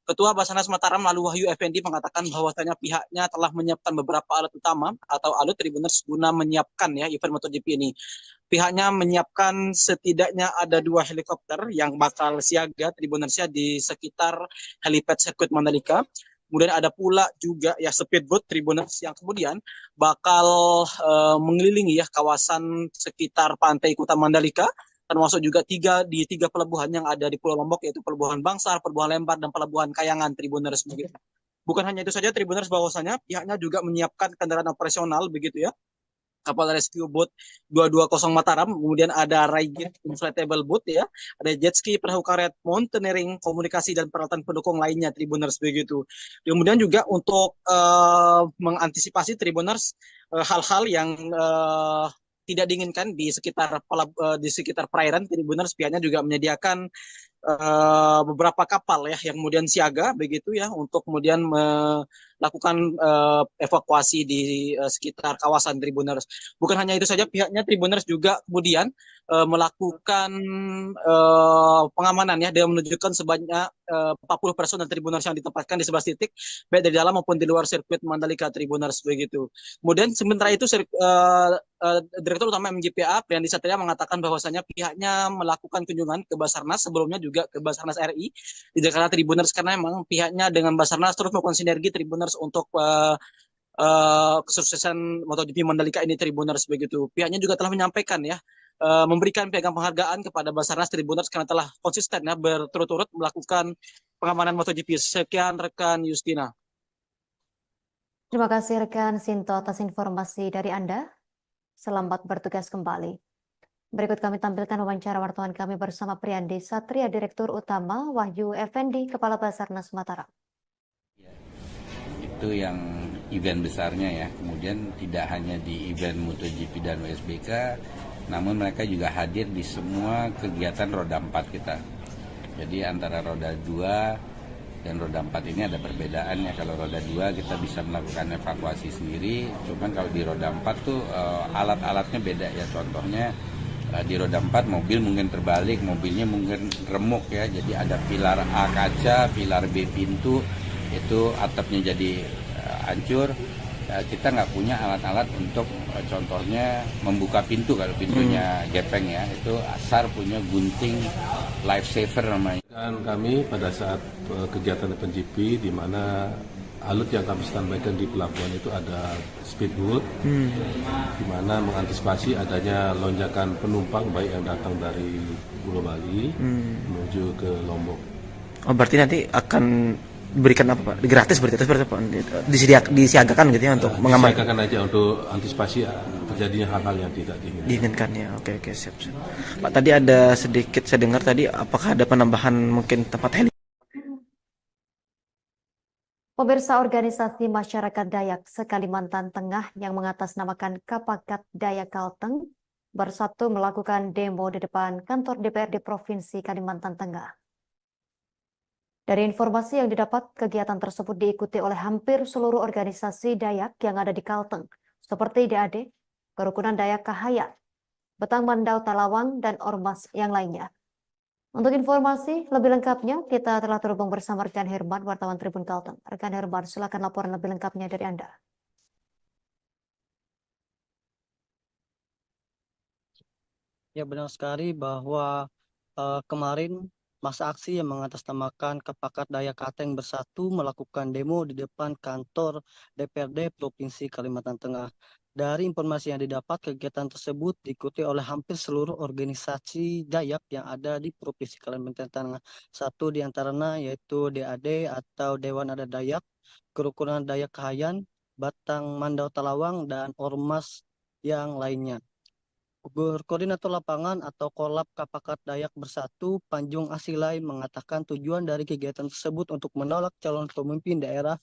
Ketua Basarnas Mataram Lalu Wahyu Effendi mengatakan bahwasanya pihaknya telah menyiapkan beberapa alat utama atau alat, Tribuners, guna menyiapkan ya event MotoGP ini. Pihaknya menyiapkan setidaknya ada 2 helikopter yang bakal siaga, Tribuners, di sekitar helipad sirkuit Mandalika. Kemudian ada pula juga ya speedboat Tribuners yang kemudian bakal mengelilingi ya kawasan sekitar pantai Kuta Mandalika, termasuk juga tiga pelabuhan yang ada di Pulau Lombok, yaitu Pelabuhan Bangsar, Pelabuhan Lembar, dan Pelabuhan Kayangan Tribuners begitu. Bukan hanya itu saja Tribuners, bahwasanya pihaknya juga menyiapkan kendaraan operasional begitu ya. Kapal rescue boat 220 Mataram, kemudian ada Rigid inflatable boat ya, ada jet ski, perahu karet, mountaineering, komunikasi dan peralatan pendukung lainnya Tribuners begitu. Kemudian juga untuk mengantisipasi Tribuners hal-hal yang tidak diinginkan di sekitar perairan, Tribuners pihaknya juga menyediakan beberapa kapal ya yang kemudian siaga begitu ya untuk kemudian melakukan evakuasi di sekitar kawasan Tribuners. Bukan hanya itu saja, pihaknya Tribuners juga kemudian melakukan pengamanan ya, dengan menunjukkan sebanyak 40 personel Tribuners yang ditempatkan di 11 titik baik dari dalam maupun di luar sirkuit Mandalika Tribuners begitu. Kemudian sementara itu Direktur Utama MGPA Priandi Satria mengatakan bahwasanya pihaknya melakukan kunjungan ke Basarnas, sebelumnya juga ke Basarnas RI di Jakarta Tribuners, karena memang pihaknya dengan Basarnas terus melakukan sinergi Tribuners untuk kesuksesan MotoGP Mandalika ini Tribuners begitu. Pihaknya juga telah menyampaikan ya, memberikan piagam penghargaan kepada Basarnas Tribuners karena telah konsisten ya berturut-turut melakukan pengamanan MotoGP. Sekian rekan Justina. Terima kasih rekan Sinto atas informasi dari Anda. Selamat bertugas kembali. Berikut kami tampilkan wawancara wartawan kami bersama Priandi Satria, Direktur Utama, Wahyu Effendi, Kepala Basarnas Mataram. Itu yang event besarnya ya. Kemudian tidak hanya di event MotoGP dan WSBK, namun mereka juga hadir di semua kegiatan roda 4 kita. Jadi antara roda 2 dan roda 4 ini ada perbedaannya. Kalau roda 2 kita bisa melakukan evakuasi sendiri, cuman kalau di roda 4 tuh alat-alatnya beda ya. Contohnya di roda 4 mobil mungkin terbalik, mobilnya mungkin remuk ya. Jadi ada pilar A kaca, pilar B pintu, itu atapnya jadi hancur. Kita nggak punya alat-alat untuk contohnya membuka pintu kalau pintunya gepeng ya. Itu SAR punya gunting life saver namanya. Dan kami pada saat kegiatan MotoGP di mana alut yang kami sampaikan di pelabuhan itu ada speedboat, di mana mengantisipasi adanya lonjakan penumpang baik yang datang dari Pulau Bali menuju ke Lombok. Oh, berarti nanti akan diberikan apa Pak? Gratis berarti Pak? Disiagakan gitu ya untuk mengamankan. Disiagakan aja untuk antisipasi terjadinya hal-hal yang tidak diinginkan ya. Oke, siap. Pak, tadi ada sedikit saya dengar tadi, apakah ada penambahan mungkin tempat heli? Pemirsa, organisasi masyarakat Dayak se-Kalimantan Tengah yang mengatasnamakan Kapakat Dayak Kalteng bersatu melakukan demo di depan kantor DPRD Provinsi Kalimantan Tengah. Dari informasi yang didapat, kegiatan tersebut diikuti oleh hampir seluruh organisasi Dayak yang ada di Kalteng, seperti DAD, Kerukunan Dayak Kahayat, Betang Mandau Talawang, dan ormas yang lainnya. Untuk informasi lebih lengkapnya, kita telah terhubung bersama rekan Herman, wartawan Tribun Kalteng. Rekan Herman, silakan laporan lebih lengkapnya dari Anda. Ya, benar sekali bahwa kemarin masa aksi yang mengatasnamakan Kapakat Dayak Kalteng bersatu melakukan demo di depan kantor DPRD Provinsi Kalimantan Tengah. Dari informasi yang didapat, kegiatan tersebut diikuti oleh hampir seluruh organisasi Dayak yang ada di Provinsi Kalimantan Tengah. Satu di antaranya yaitu DAD atau Dewan Adat Dayak, Kerukunan Dayak Kahayan, Batang Mandau Talawang, dan ormas yang lainnya. Koordinator lapangan atau Kolab Kapakat Dayak Bersatu, Panjung Asilai, mengatakan tujuan dari kegiatan tersebut untuk menolak calon pemimpin daerah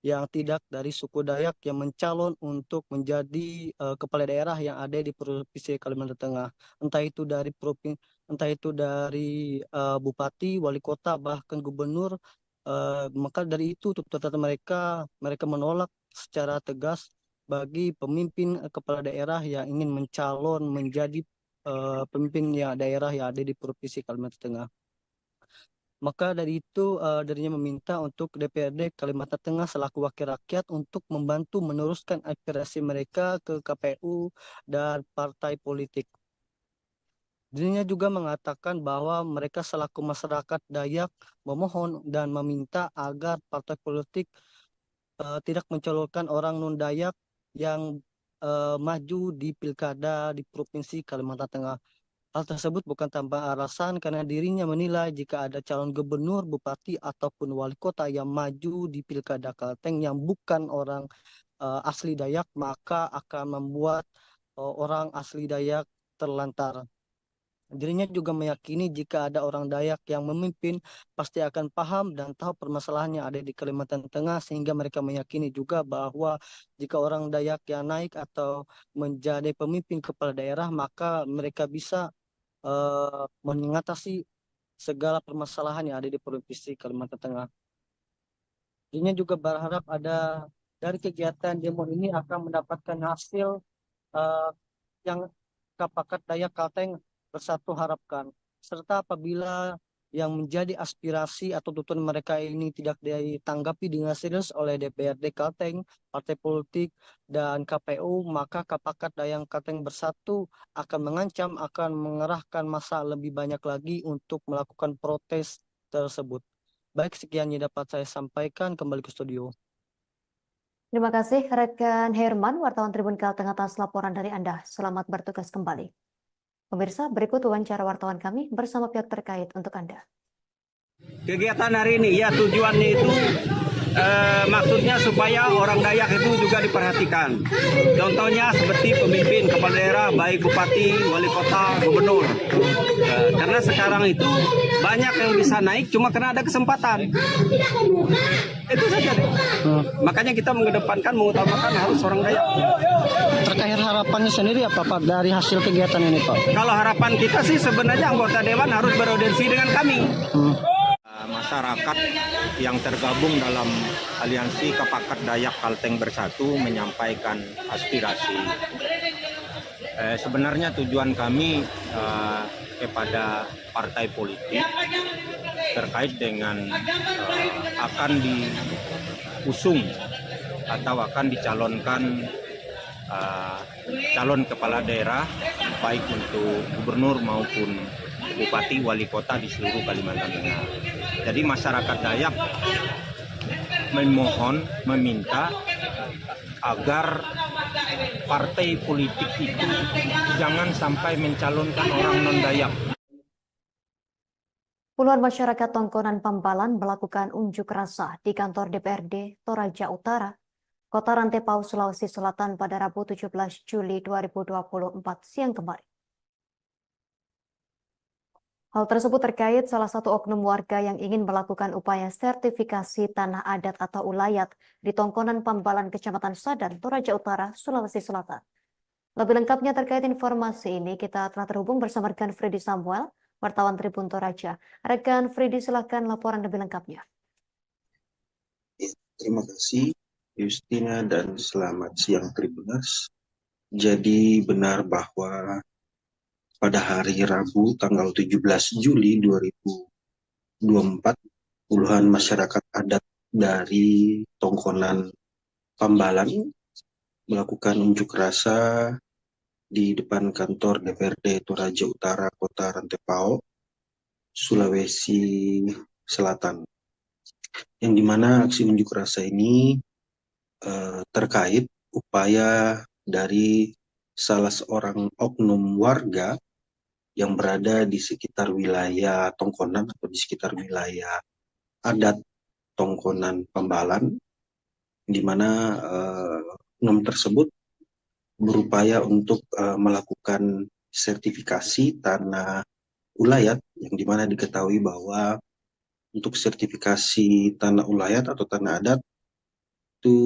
yang tidak dari suku Dayak yang mencalon untuk menjadi kepala daerah yang ada di Provinsi Kalimantan Tengah. Entah itu dari bupati, wali kota, bahkan gubernur. Maka dari itu tuntutan mereka menolak secara tegas bagi pemimpin kepala daerah yang ingin mencalon menjadi pemimpin daerah yang ada di Provinsi Kalimantan Tengah. Maka dari itu dirinya meminta untuk DPRD Kalimantan Tengah selaku wakil rakyat untuk membantu meneruskan aspirasi mereka ke KPU dan partai politik. Dirinya juga mengatakan bahwa mereka selaku masyarakat Dayak memohon dan meminta agar partai politik tidak mencalonkan orang non-Dayak yang maju di pilkada di Provinsi Kalimantan Tengah. Hal tersebut bukan tanpa alasan karena dirinya menilai jika ada calon gubernur, bupati, ataupun wali kota yang maju di pilkada Kalteng yang bukan orang asli Dayak, maka akan membuat orang asli Dayak terlantar. Dirinya juga meyakini jika ada orang Dayak yang memimpin pasti akan paham dan tahu permasalahan yang ada di Kalimantan Tengah, sehingga mereka meyakini juga bahwa jika orang Dayak yang naik atau menjadi pemimpin kepala daerah, maka mereka bisa mengatasi segala permasalahan yang ada di Provinsi Kalimantan Tengah. Dirinya juga berharap ada dari kegiatan demo ini akan mendapatkan hasil yang Kapakat Dayak Kalteng Bersatu harapkan, serta apabila yang menjadi aspirasi atau tuntutan mereka ini tidak ditanggapi dengan serius oleh DPRD Kalteng, partai politik, dan KPU, maka Kapakat Dayak Kalteng Bersatu akan mengancam akan mengerahkan massa lebih banyak lagi untuk melakukan protes tersebut. Baik, sekian yang dapat saya sampaikan, kembali ke studio. Terima kasih rekan Herman, wartawan Tribun Kalteng atas laporan dari Anda. Selamat bertugas kembali. Pemirsa, berikut wawancara wartawan kami bersama pihak terkait untuk Anda. Kegiatan hari ini ya tujuannya itu maksudnya supaya orang Dayak itu juga diperhatikan. Contohnya seperti pemimpin kepala daerah, baik bupati, wali kota, gubernur. Karena sekarang itu banyak yang bisa naik cuma karena ada kesempatan. Itu saja deh. Makanya kita mengedepankan, mengutamakan harus orang Dayak. Terkait harapannya sendiri apa Pak dari hasil kegiatan ini Pak? Kalau harapan kita sih sebenarnya anggota dewan harus beraudiensi dengan kami. Masyarakat yang tergabung dalam aliansi Kapakat Dayak Kalteng Bersatu menyampaikan aspirasi. Sebenarnya tujuan kami kepada partai politik terkait dengan akan diusung atau akan dicalonkan calon kepala daerah baik untuk gubernur maupun bupati wali kota di seluruh Kalimantan Tengah. Jadi masyarakat Dayak meminta agar partai politik itu jangan sampai mencalonkan orang non-Dayak. Puluhan masyarakat Tongkonan Pambalan melakukan unjuk rasa di kantor DPRD Toraja Utara, Kota Rantepao, Sulawesi Selatan pada Rabu 17 Juli 2024 siang kemarin. Hal tersebut terkait salah satu oknum warga yang ingin melakukan upaya sertifikasi tanah adat atau ulayat di Tongkonan Pambalan, Kecamatan Sadan, Toraja Utara, Sulawesi Selatan. Lebih lengkapnya terkait informasi ini, kita telah terhubung bersama rekan Freddy Samuel, wartawan Tribun Toraja. Rekan Freddy, silakan laporan lebih lengkapnya. Terima kasih Justina dan selamat siang Tribuners. Jadi benar bahwa pada hari Rabu tanggal 17 Juli 2024, puluhan masyarakat adat dari Tongkonan Pambalan melakukan unjuk rasa di depan kantor DPRD Toraja Utara, Kota Rantepao, Sulawesi Selatan. Yang dimana aksi unjuk rasa ini terkait upaya dari salah seorang oknum warga yang berada di sekitar wilayah Tongkonan atau di sekitar wilayah adat Tongkonan Pambalan, di mana oknum tersebut berupaya untuk melakukan sertifikasi tanah ulayat, yang dimana diketahui bahwa untuk sertifikasi tanah ulayat atau tanah adat itu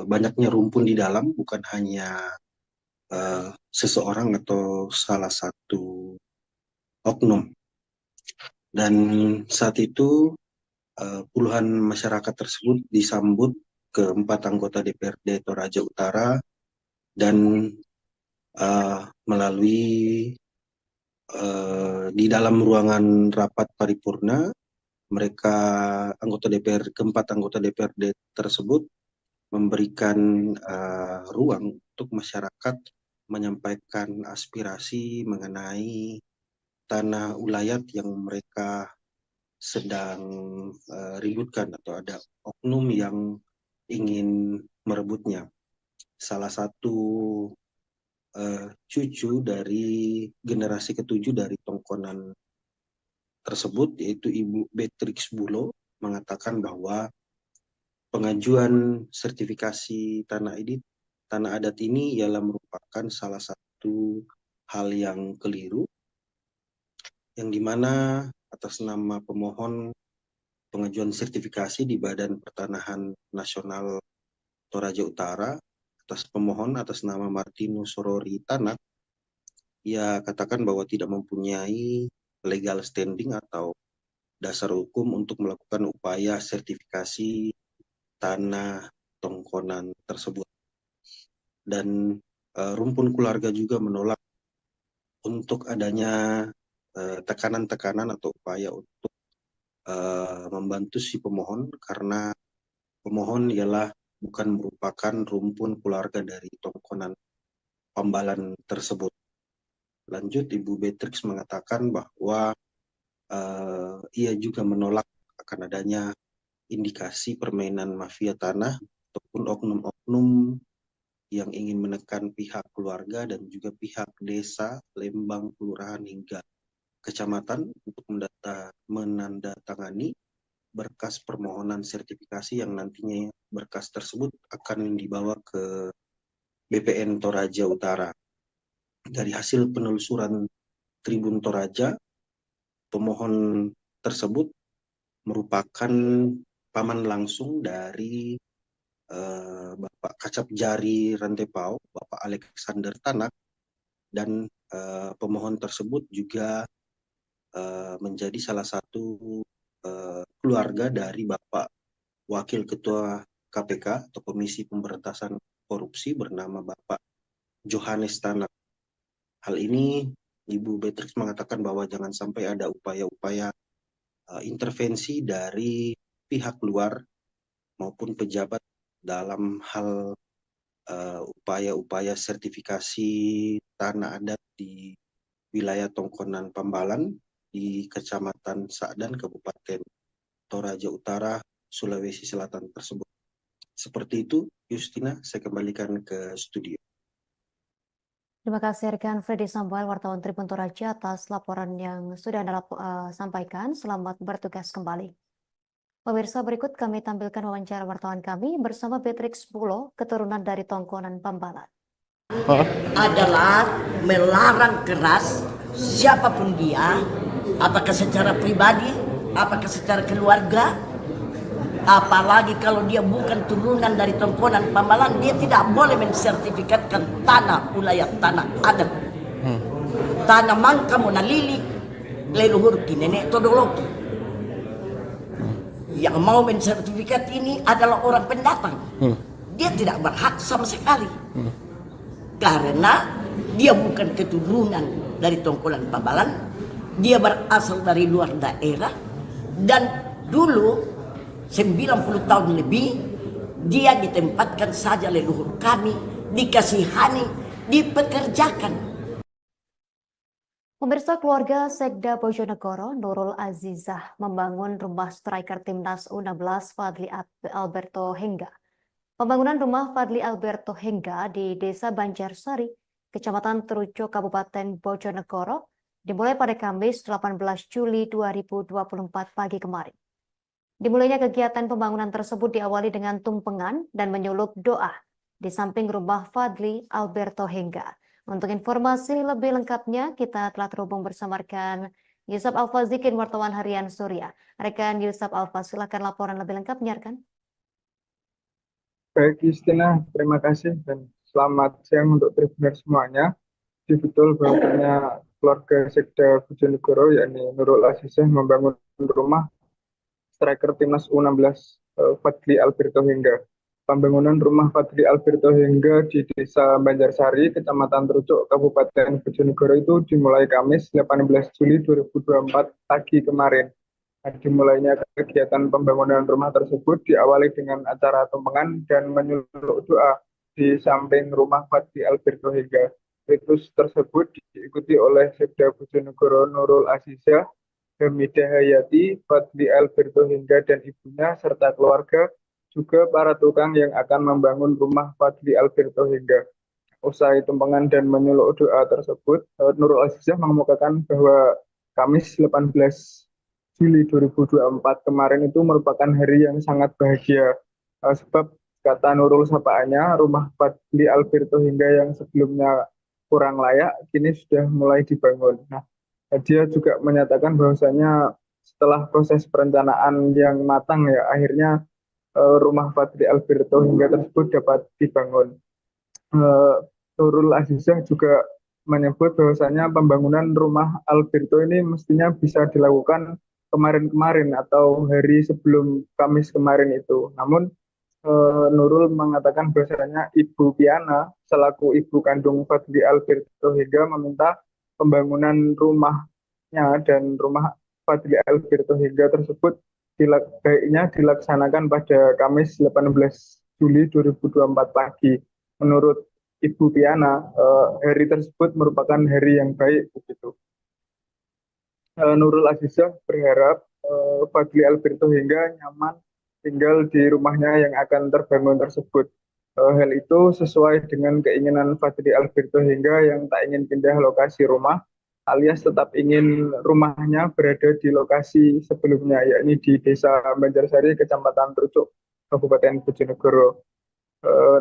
banyaknya rumpun di dalam, bukan hanya seseorang atau salah satu oknum. Dan saat itu puluhan masyarakat tersebut disambut ke 4 anggota DPRD Toraja Utara dan melalui di dalam ruangan rapat paripurna, mereka keempat anggota DPRD tersebut memberikan ruang untuk masyarakat menyampaikan aspirasi mengenai tanah ulayat yang mereka sedang ributkan, atau ada oknum yang ingin merebutnya. Salah satu cucu dari generasi ke-7 dari tongkonan tersebut, yaitu Ibu Beatrix Bulo, mengatakan bahwa pengajuan sertifikasi tanah adat ini ialah merupakan salah satu hal yang keliru, yang dimana atas nama pemohon pengajuan sertifikasi di Badan Pertanahan Nasional Toraja Utara, atas pemohon atas nama Martinus Sorori Tanak, ia katakan bahwa tidak mempunyai legal standing atau dasar hukum untuk melakukan upaya sertifikasi tanah tongkonan tersebut. Dan rumpun keluarga juga menolak untuk adanya tekanan-tekanan atau upaya untuk membantu si pemohon, karena pemohon ialah bukan merupakan rumpun keluarga dari tongkonan Pambalan tersebut. Lanjut, Ibu Beatrix mengatakan bahwa ia juga menolak akan adanya indikasi permainan mafia tanah ataupun oknum-oknum yang ingin menekan pihak keluarga dan juga pihak desa, Lembang, kelurahan hingga kecamatan untuk menandatangani berkas permohonan sertifikasi yang nantinya berkas tersebut akan dibawa ke BPN Toraja Utara. Dari hasil penelusuran Tribun Toraja, pemohon tersebut merupakan paman langsung dari Bapak Kacap Jari Rantepao, Bapak Alexander Tanak, dan pemohon tersebut juga menjadi salah satu keluarga dari Bapak Wakil Ketua KPK atau Komisi Pemberantasan Korupsi bernama Bapak Johannes Tanak. Hal ini Ibu Beatrix mengatakan bahwa jangan sampai ada upaya-upaya intervensi dari pihak luar maupun pejabat dalam hal upaya-upaya sertifikasi tanah adat di wilayah Tongkonan Pambalan di Kecamatan Sa'dan, Kabupaten Toraja Utara, Sulawesi Selatan tersebut. Seperti itu, Justina, saya kembalikan ke studio. Terima kasih rekan Freddy Sambuel, wartawan Tribun Toraja atas laporan yang sudah Anda sampaikan. Selamat bertugas kembali. Pemirsa, berikut kami tampilkan wawancara wartawan kami bersama Beatrix Bulo, keturunan dari Tongkonan Pambalan. Adalah melarang keras siapapun dia, apakah secara pribadi, apakah secara keluarga, apalagi kalau dia bukan turunan dari Tongkonan Pambalan, dia tidak boleh mensertifikatkan tanah wilayah tanah adat. Tanah mangka mona lili leluhur nenek todologi. Yang mau mensertifikat ini adalah orang pendatang. Dia tidak berhak sama sekali. Karena dia bukan keturunan dari Tongkonan Pambalan, dia berasal dari luar daerah, dan dulu 90 tahun lebih dia ditempatkan saja leluhur kami, dikasihani, dipekerjakan. Pemirsa, keluarga Sekda Bojonegoro Nurul Azizah membangun rumah striker timnas U16 Fadli Alberto Hengga. Pembangunan rumah Fadli Alberto Hengga di Desa Banjarsari, Kecamatan Terucuk, Kabupaten Bojonegoro, dimulai pada Kamis 18 Juli 2024 pagi kemarin. Dimulainya kegiatan pembangunan tersebut diawali dengan tumpengan dan menyulup doa di samping rumah Fadli Alberto Hengga. Untuk informasi lebih lengkapnya, kita telah terhubung bersama rekan Yusuf Alfa Zikin, wartawan harian Surya. Rekan Yusuf Alfa, silakan laporan lebih lengkapnya, rekan. Baik, Justina, terima kasih dan selamat siang untuk Tribuner semuanya. Jadi betul bahwasanya keluarga Sekda Bojonegoro, yakni Nurul Azizah, membangun rumah striker timnas U16 Fadli Alberto Hengga. Pembangunan rumah Fadli Alberto Hengga di Desa Banjarsari, Kecamatan Terucuk, Kabupaten Bojonegoro itu dimulai Kamis 18 Juli 2024 pagi kemarin. Dimulainya kegiatan pembangunan rumah tersebut diawali dengan acara tumpengan dan menyulup doa di samping rumah Fadli Alberto Hengga. Ritus tersebut diikuti oleh Sekda Bojonegoro Nurul Azizah, Hamidah Hayati, Fadli Alberto Hengga dan ibunya serta keluarga, juga para tukang yang akan membangun rumah Fadli Alberto Hingga. Usai tumpengan dan menyuluh doa tersebut, Nurul Azizah mengemukakan bahwa Kamis 18 Juli 2024 kemarin itu merupakan hari yang sangat bahagia. Sebab kata Nurul sapaannya, rumah Fadli Alberto Hingga yang sebelumnya kurang layak kini sudah mulai dibangun. Nah, dia juga menyatakan bahwasanya setelah proses perencanaan yang matang ya akhirnya rumah Fadli Alberto Hingga tersebut dapat dibangun. Nurul Azizah juga menyebut bahwasanya pembangunan rumah Alberto ini mestinya bisa dilakukan kemarin-kemarin atau hari sebelum Kamis kemarin itu. Namun Nurul mengatakan bahwasanya Ibu Piana selaku ibu kandung Fadli Alberto Hingga meminta pembangunan rumahnya dan rumah Fadli Alberto Hingga tersebut baiknya dilaksanakan pada Kamis 18 Juli 2024 pagi. Menurut Ibu Piana, hari tersebut merupakan hari yang baik begitu. Nurul Azizah berharap Fadli Alberto Hingga nyaman tinggal di rumahnya yang akan terbangun tersebut. Hal itu sesuai dengan keinginan Fadli Alberto Hingga yang tak ingin pindah lokasi rumah, alias tetap ingin rumahnya berada di lokasi sebelumnya, yakni di Desa Banjarsari, Kecamatan Trucuk, Kabupaten Bojonegoro.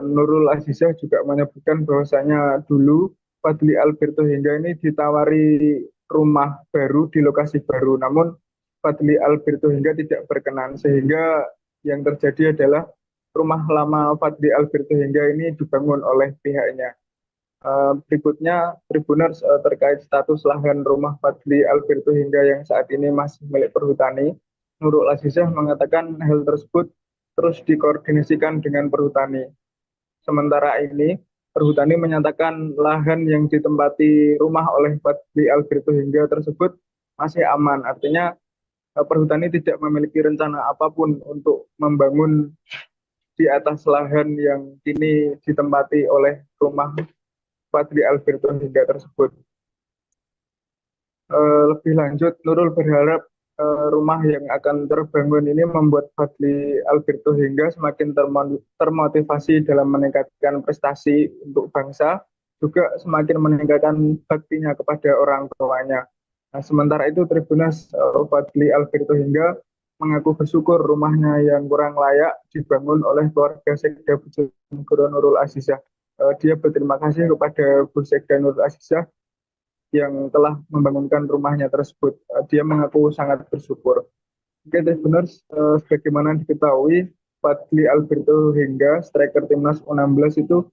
Nurul Azizah juga menyebutkan bahwasanya dulu Fadli Alberto Hingga ini ditawari rumah baru di lokasi baru, namun Fadli Alberto Hingga tidak berkenan, sehingga yang terjadi adalah rumah lama Fadli Alberto Hingga ini dibangun oleh pihaknya. Berikutnya, Tribuners terkait status lahan rumah Fadli Alberto Hingga yang saat ini masih milik Perhutani, Nurul Azizah mengatakan hal tersebut terus dikoordinasikan dengan Perhutani. Sementara ini, Perhutani menyatakan lahan yang ditempati rumah oleh Fadli Alberto Hingga tersebut masih aman. Artinya, Perhutani tidak memiliki rencana apapun untuk membangun di atas lahan yang kini ditempati oleh rumah Fadli Alberto Hingga tersebut. Lebih lanjut, Nurul berharap rumah yang akan terbangun ini membuat Fadli Alberto Hingga semakin termotivasi dalam meningkatkan prestasi untuk bangsa, juga semakin meningkatkan baktinya kepada orang tuanya. Nah, sementara itu Tribuners Fadli Alberto Hingga mengaku bersyukur rumahnya yang kurang layak dibangun oleh keluarga Sekda Bojonegoro Nurul Azizah. Dia berterima kasih kepada Bu Sekda Nurul Azizah yang telah membangunkan rumahnya tersebut. Dia mengaku sangat bersyukur. Oke, Tribuners, sebagaimana diketahui Fadli Alberto Hingga striker timnas U16 itu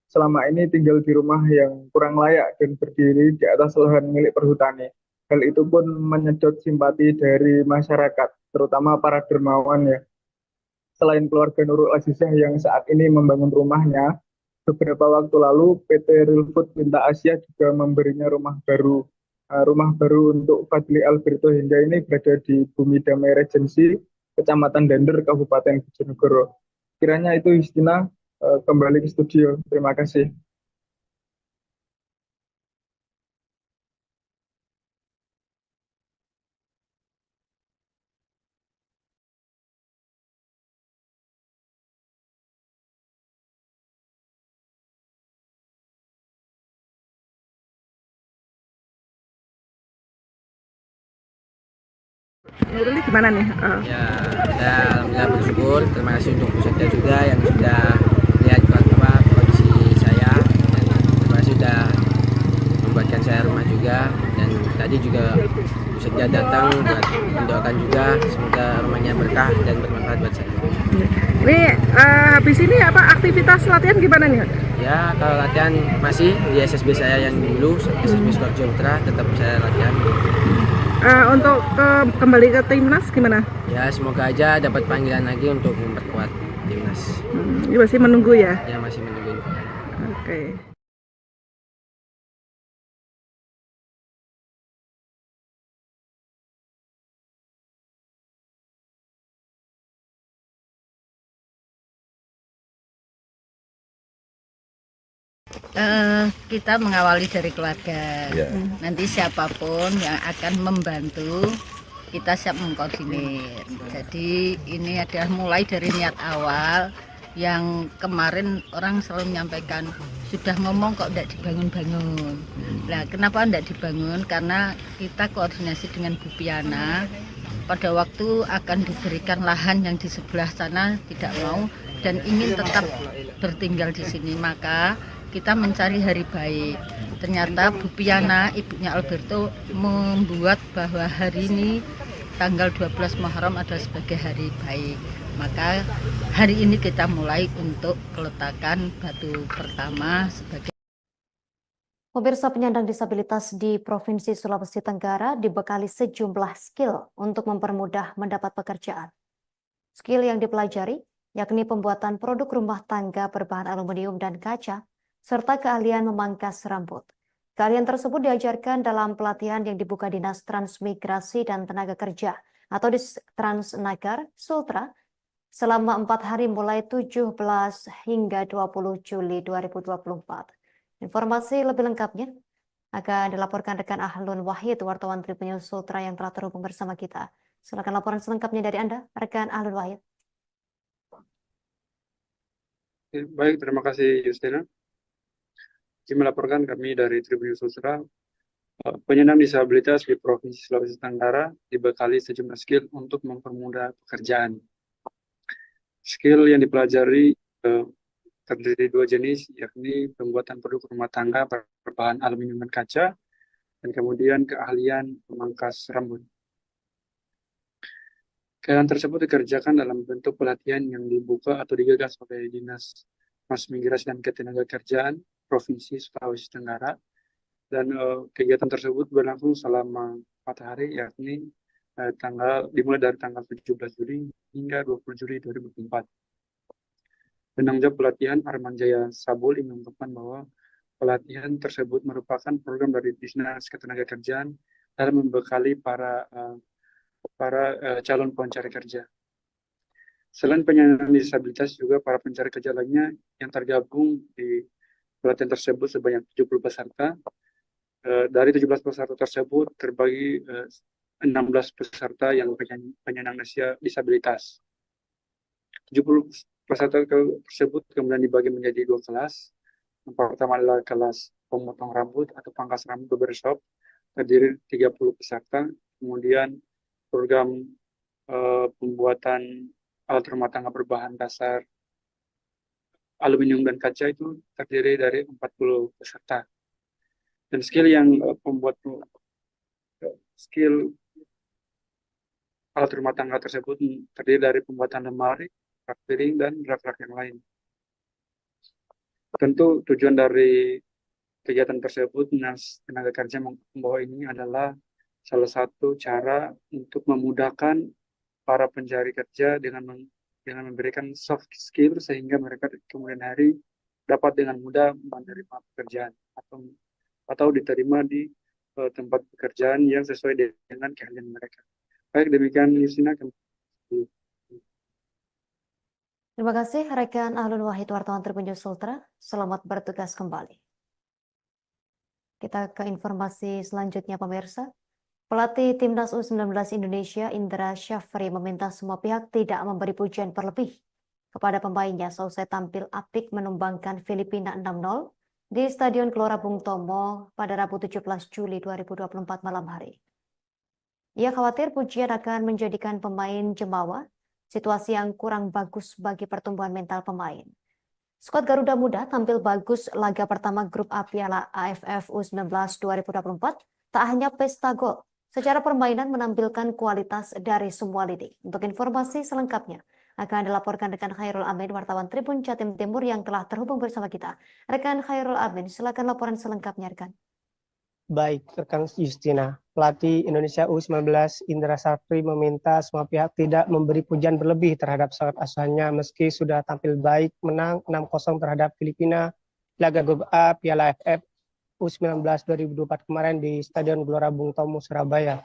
selama ini tinggal di rumah yang kurang layak dan berdiri di atas lahan milik Perhutani. Hal itu pun menyedot simpati dari masyarakat, terutama para dermawan ya. Selain keluarga Nurul Azizah yang saat ini membangun rumahnya, beberapa waktu lalu PT Real Food Minta Asia juga memberinya rumah baru. Rumah baru untuk Fadli Alberto Hingga ini berada di Bumi Damai Regency, Kecamatan Dander, Kabupaten Bojonegoro. Kiranya itu Justina, kembali ke studio. Terima kasih. Nurul gimana nih? Ya, saya alhamdulillah bersyukur. Terima kasih untuk Bu Sekda juga yang sudah lihat kondisi saya, dan terima kasih sudah membuatkan saya rumah juga. Dan tadi juga Bu Sekda datang buat mendoakan juga, semoga rumahnya berkah dan bermanfaat buat saya. Ini habis ini apa aktivitas latihan gimana nih? Ya, kalau latihan masih di SSB saya yang dulu, SSB Skorjo Putra, tetap saya latihan. Untuk kembali ke timnas gimana? Ya, semoga aja dapat panggilan lagi untuk memperkuat timnas. Ini masih menunggu ya? Ya, masih menunggu. Oke. Kita mengawali dari keluarga. Nanti siapapun yang akan membantu kita siap mengkoordinir. Jadi ini adalah mulai dari niat awal yang kemarin orang selalu menyampaikan sudah ngomong kok tidak dibangun-bangun. Nah, kenapa tidak dibangun? Karena kita koordinasi dengan Bu Piana. Pada waktu akan diberikan lahan yang di sebelah sana tidak mau dan ingin tetap bertinggal di sini, maka kita mencari hari baik. Ternyata Bu Piana, ibunya Alberto, membuat bahwa hari ini tanggal 12 Muharram adalah sebagai hari baik. Maka hari ini kita mulai untuk peletakan batu pertama sebagai Pemirsa, penyandang disabilitas di Provinsi Sulawesi Tenggara dibekali sejumlah skill untuk mempermudah mendapat pekerjaan. Skill yang dipelajari yakni pembuatan produk rumah tangga berbahan aluminium dan kaca, serta keahlian memangkas rambut. Keahlian tersebut diajarkan dalam pelatihan yang dibuka Dinas Transmigrasi dan Tenaga Kerja atau di Transnagar, Sultra, selama 4 hari mulai 17 hingga 20 Juli 2024. Informasi lebih lengkapnya akan dilaporkan rekan Ahlun Wahid, wartawan Tribun News Sultra yang telah terhubung bersama kita. Silakan laporan selengkapnya dari Anda, rekan Ahlun Wahid. Baik, terima kasih Justina. Melaporkan kami dari Tribun News Sultra, penyandang disabilitas di Provinsi Sulawesi Tenggara dibekali sejumlah skill untuk mempermudah pekerjaan. Skill yang dipelajari terdiri 2 jenis, yakni pembuatan produk rumah tangga berbahan aluminium dan kaca, dan kemudian keahlian memangkas rambut. Keahlian tersebut dikerjakan dalam bentuk pelatihan yang dibuka atau digagas oleh Dinas Transmigrasi dan Ketenagakerjaan Provinsi Sulawesi Tenggara, dan kegiatan tersebut berlangsung selama 4 hari, yakni dimulai dari tanggal 17 Juli hingga 20 Juli 2024. Penanggung jawab pelatihan Arman Jaya Sabul mengungkapkan bahwa pelatihan tersebut merupakan program dari Dinas Ketenagakerjaan dalam membekali para calon pencari kerja. Selain penyandang disabilitas, juga para pencari kerja lainnya yang tergabung di pelatihan tersebut sebanyak 70 peserta. Dari 17 peserta tersebut terbagi 16 peserta yang penyandang disabilitas. 70 peserta tersebut kemudian dibagi menjadi 2 kelas. Yang pertama adalah kelas pemotong rambut atau pangkas rambut barbershop, terdiri 30 peserta. Kemudian program pembuatan alat rumah tangga berbahan dasar aluminium dan kaca itu terdiri dari 40 peserta. Dan skill yang skill alat rumah tangga tersebut terdiri dari pembuatan lemari, rak piring, dan rak-rak yang lain. Tentu tujuan dari kegiatan tersebut Dinas Tenaga Kerja bahwa ini adalah salah satu cara untuk memudahkan para pencari kerja dengan memberikan soft skill sehingga mereka kemudian hari dapat dengan mudah menerima pekerjaan atau diterima di tempat pekerjaan yang sesuai dengan keahlian mereka. Baik, demikian Yusina. Terima kasih rekan Ahlun Wahid, wartawan Tribun News Sultra. Selamat bertugas kembali. Kita ke informasi selanjutnya, pemirsa. Pelatih Timnas U19 Indonesia Indra Syafri meminta semua pihak tidak memberi pujian berlebih kepada pemainnya seusai tampil apik menumbangkan Filipina 6-0 di Stadion Gelora Bung Tomo pada Rabu 17 Juli 2024 malam hari. Ia khawatir pujian akan menjadikan pemain jemawa, situasi yang kurang bagus bagi pertumbuhan mental pemain. Skuad Garuda Muda tampil bagus laga pertama grup A Piala AFF U19 2024, tak hanya pesta gol, secara permainan menampilkan kualitas dari semua lini. Untuk informasi selengkapnya akan dilaporkan rekan Khairul Amin, wartawan Tribun Jatim Timur yang telah terhubung bersama kita. Rekan Khairul Amin, silakan laporan selengkapnya, rekan. Baik, rekan Justina. Pelatih Indonesia U19 Indra Syafri meminta semua pihak tidak memberi pujian berlebih terhadap squad asuhannya meski sudah tampil baik menang 6-0 terhadap Filipina laga grup A Piala AFF U19 2024 kemarin di Stadion Gelora Bung Tomo, Surabaya.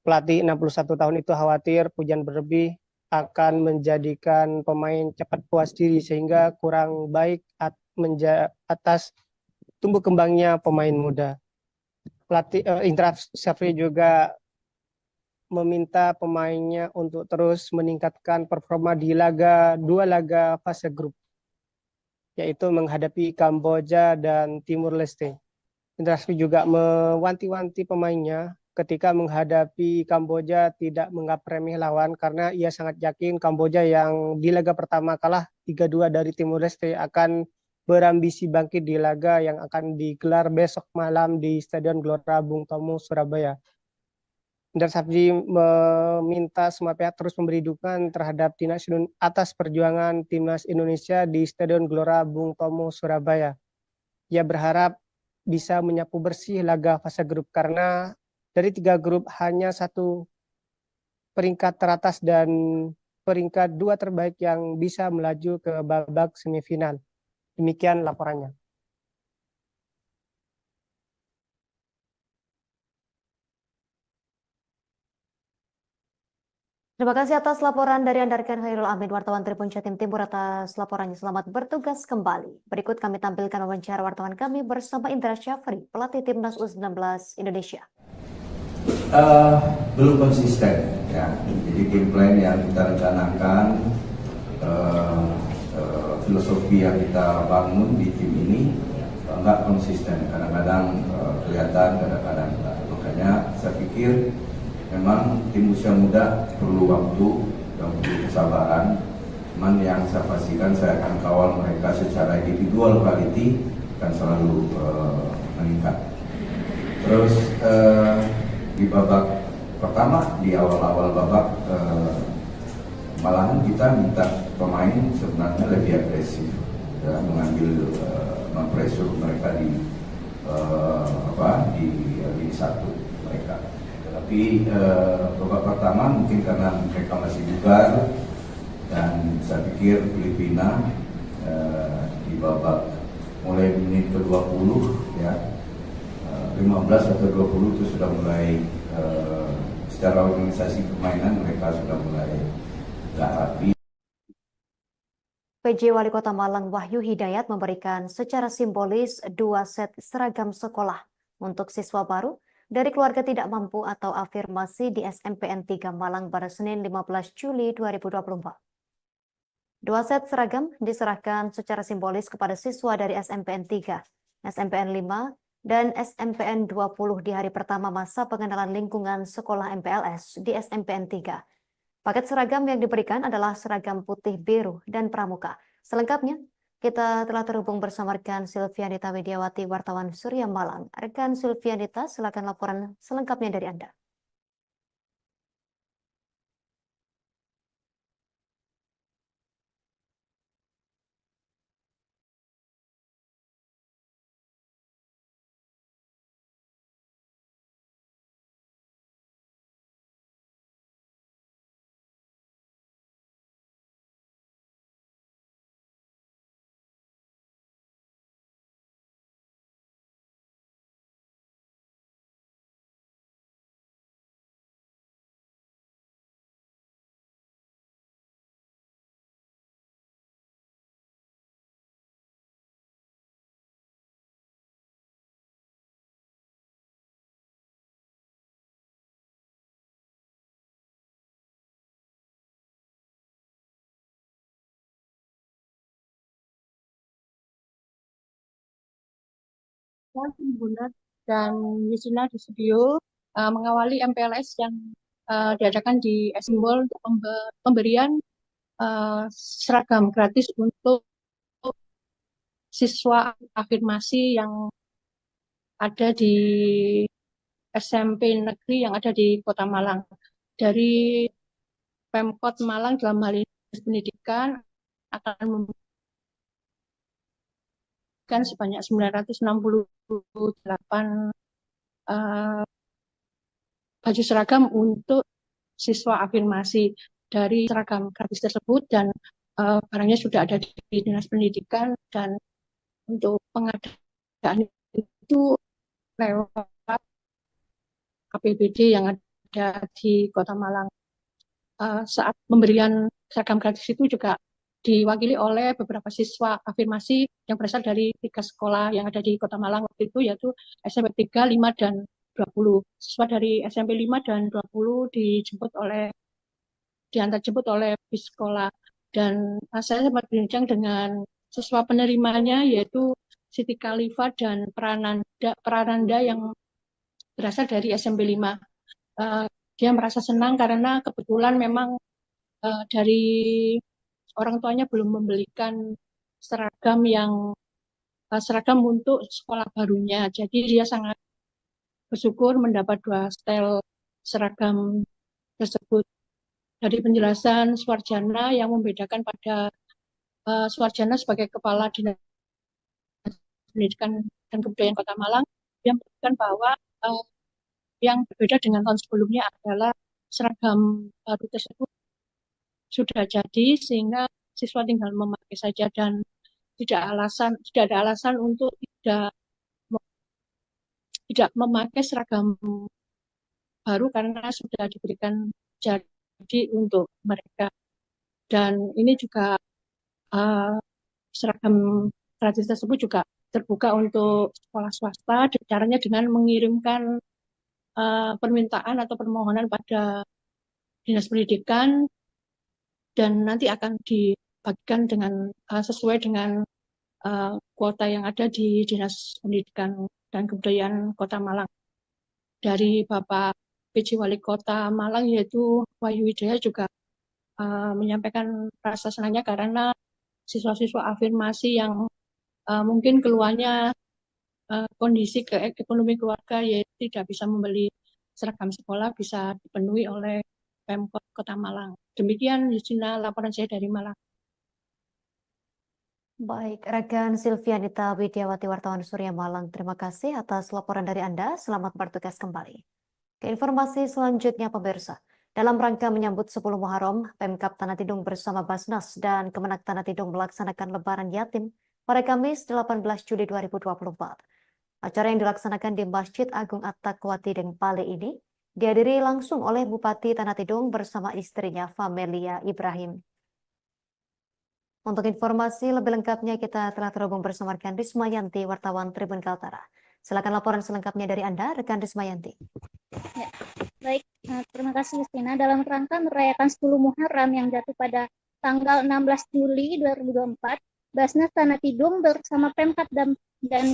Pelatih 61 tahun itu khawatir pujian berlebih akan menjadikan pemain cepat puas diri sehingga kurang baik atas tumbuh kembangnya pemain muda. Pelatih Indra Syafri juga meminta pemainnya untuk terus meningkatkan performa di dua laga fase grup, yaitu menghadapi Kamboja dan Timur Leste. Indra Safri juga mewanti-wanti pemainnya ketika menghadapi Kamboja tidak menganggap remeh lawan, karena ia sangat yakin Kamboja yang di laga pertama kalah 3-2 dari Timur Leste akan berambisi bangkit di laga yang akan digelar besok malam di Stadion Gelora Bung Tomo, Surabaya. Indra Safri meminta semua pihak terus memberi dukungan terhadap timnas atas perjuangan timnas Indonesia di Stadion Gelora Bung Tomo, Surabaya. Ia berharap bisa menyapu bersih laga fase grup, karena dari 3 grup hanya 1 peringkat teratas dan peringkat 2 terbaik yang bisa melaju ke babak semifinal. Demikian laporannya. Terima kasih atas laporan dari Anda rekan Khairul Amin, wartawan Tribun Jatim Timur atas laporannya. Selamat bertugas kembali. Berikut kami tampilkan wawancara wartawan kami bersama Indra Syafri, pelatih Timnas U19 Indonesia. Belum konsisten ya. Jadi game plan yang kita rencanakan, filosofi yang kita bangun di tim ini nggak konsisten. Kadang-kadang kelihatan, kadang-kadang enggak. Makanya saya pikir memang tim usia muda perlu waktu dan perlu kesabaran. Cuman yang saya pastikan saya akan kawal mereka secara individual, quality akan selalu meningkat. Terus di babak pertama, di awal-awal babak malahan kita minta pemain sebenarnya lebih agresif, ya, mengambil mempressure mereka di lini satu mereka. Tapi babak pertama mungkin karena mereka masih bugar, dan saya pikir Filipina di babak mulai menit ke-20 ya, 15 atau 20 itu sudah mulai secara organisasi permainan mereka sudah mulai gak rapi. PJ Wali Kota Malang Wahyu Hidayat memberikan secara simbolis 2 set seragam sekolah untuk siswa baru dari keluarga tidak mampu atau afirmasi di SMPN 3 Malang pada Senin 15 Juli 2024. 2 set seragam diserahkan secara simbolis kepada siswa dari SMPN 3, SMPN 5, dan SMPN 20 di hari pertama masa pengenalan lingkungan sekolah MPLS di SMPN 3. Paket seragam yang diberikan adalah seragam putih biru dan pramuka. Selengkapnya, kita telah terhubung bersama rekan Silvianita Widiawati, wartawan Surya Malang. Rekan Silvianita, silakan laporan selengkapnya dari Anda. Bunda dan Yusina di studio mengawali MPLS yang diadakan di Simbol untuk pemberian seragam gratis untuk siswa afirmasi yang ada di SMP negeri yang ada di Kota Malang. Dari Pemkot Malang dalam hal ini pendidikan akan sebanyak 968 baju seragam untuk siswa afirmasi. Dari seragam gratis tersebut dan barangnya sudah ada di Dinas Pendidikan, dan untuk pengadaan itu lewat APBD yang ada di Kota Malang. Saat pemberian seragam gratis itu juga diwakili oleh beberapa siswa afirmasi yang berasal dari 3 sekolah yang ada di Kota Malang waktu itu, yaitu SMP 3, 5, dan 20 siswa dari SMP 5 dan 20 diantar jemput oleh bis sekolah. Dan saya sempat berbincang dengan siswa penerimanya yaitu Siti Khalifah dan Prananda yang berasal dari SMP 5. Dia merasa senang karena kebetulan memang dari orang tuanya belum membelikan seragam untuk sekolah barunya. Jadi dia sangat bersyukur mendapat 2 setel seragam tersebut. Dari penjelasan Suarjana yang membedakan pada Suarjana sebagai Kepala Dinas Pendidikan dan Kebudayaan Kota Malang, dia menyebutkan bahwa yang berbeda dengan tahun sebelumnya adalah seragam baru tersebut sudah jadi sehingga siswa tinggal memakai saja dan tidak ada alasan untuk tidak memakai seragam baru karena sudah diberikan jadi untuk mereka. Dan ini juga seragam gratis tersebut juga terbuka untuk sekolah swasta, caranya dengan mengirimkan permintaan atau permohonan pada Dinas Pendidikan dan nanti akan dibagikan dengan sesuai dengan kuota yang ada di Dinas Pendidikan dan Kebudayaan Kota Malang. Dari Bapak PJ Wali Kota Malang yaitu Wahyu Widaya juga menyampaikan rasa senangnya karena siswa-siswa afirmasi yang mungkin keluarnya kondisi ekonomi keluarga yaitu tidak bisa membeli seragam sekolah bisa dipenuhi oleh Pemkot Kota Malang. Demikian Justina laporan saya dari Malang. Baik, rekan Silvianita Widiawati wartawan Surya Malang, terima kasih atas laporan dari Anda. Selamat bertugas kembali. Ke informasi selanjutnya pemirsa, dalam rangka menyambut 10 Muharram, Pemkab Tanah Tidung bersama Basnas dan Kemenak Tanah Tidung melaksanakan Lebaran Yatim pada Kamis 18 Juli 2024. Acara yang dilaksanakan di Masjid Agung At-Taqwa Tideng Pale ini dihadiri langsung oleh Bupati Tanah Tidung bersama istrinya Famelia Ibrahim. Untuk informasi lebih lengkapnya kita telah terhubung bersama rekan Rismayanti, wartawan Tribun Kaltara. Silakan laporan selengkapnya dari Anda, rekan Rismayanti. Ya, baik, terima kasih Justina. Dalam rangka merayakan 10 Muharram yang jatuh pada tanggal 16 Juli 2024, Basnas Tanah Tidung bersama Pemkab dan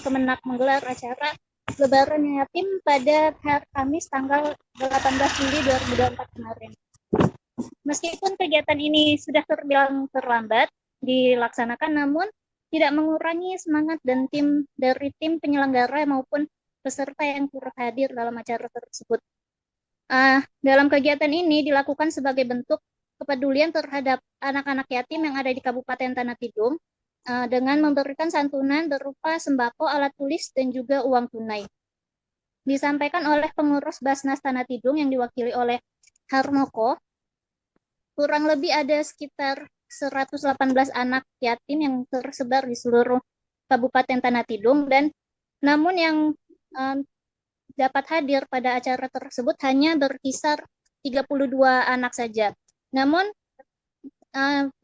Kemenak menggelar acara Lebaran Yatim pada hari Kamis tanggal 18 Juli 2024 kemarin. Meskipun kegiatan ini sudah terbilang terlambat dilaksanakan, namun tidak mengurangi semangat dan tim penyelenggara maupun peserta yang turut hadir dalam acara tersebut. Dalam kegiatan ini dilakukan sebagai bentuk kepedulian terhadap anak-anak yatim yang ada di Kabupaten Tanah Tidung dengan memberikan santunan berupa sembako, alat tulis, dan juga uang tunai. Disampaikan oleh pengurus Basnas Tanah Tidung yang diwakili oleh Harmoko, kurang lebih ada sekitar 118 anak yatim yang tersebar di seluruh Kabupaten Tanah Tidung dan namun yang dapat hadir pada acara tersebut hanya berkisar 32 anak saja. Namun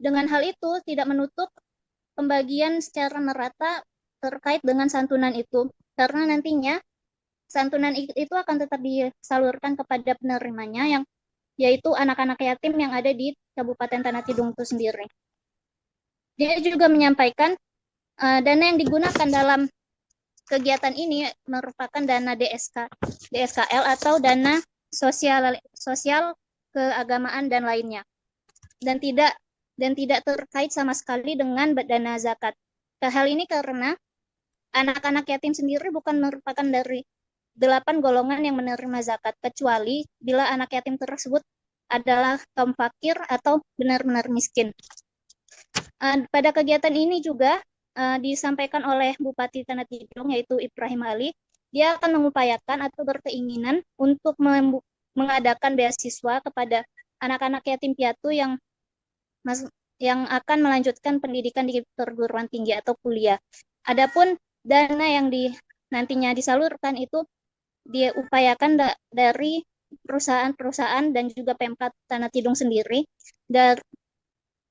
dengan hal itu tidak menutup pembagian secara merata terkait dengan santunan itu karena nantinya santunan itu akan tetap disalurkan kepada penerimanya yaitu anak-anak yatim yang ada di Kabupaten Tanah Tidung itu sendiri. Dia juga menyampaikan dana yang digunakan dalam kegiatan ini merupakan dana DSKL atau dana sosial keagamaan dan lainnya, dan tidak terkait sama sekali dengan dana zakat. Hal ini karena anak-anak yatim sendiri bukan merupakan dari 8 golongan yang menerima zakat, kecuali bila anak yatim tersebut adalah kaum fakir atau benar-benar miskin. Pada kegiatan ini juga disampaikan oleh Bupati Tanah Tidung yaitu Ibrahim Ali, dia akan mengupayakan atau berkeinginan untuk mengadakan beasiswa kepada anak-anak yatim piatu yang akan melanjutkan pendidikan di perguruan tinggi atau kuliah. Adapun dana yang nantinya disalurkan itu diupayakan dari perusahaan-perusahaan dan juga Pemkab Tanah Tidung sendiri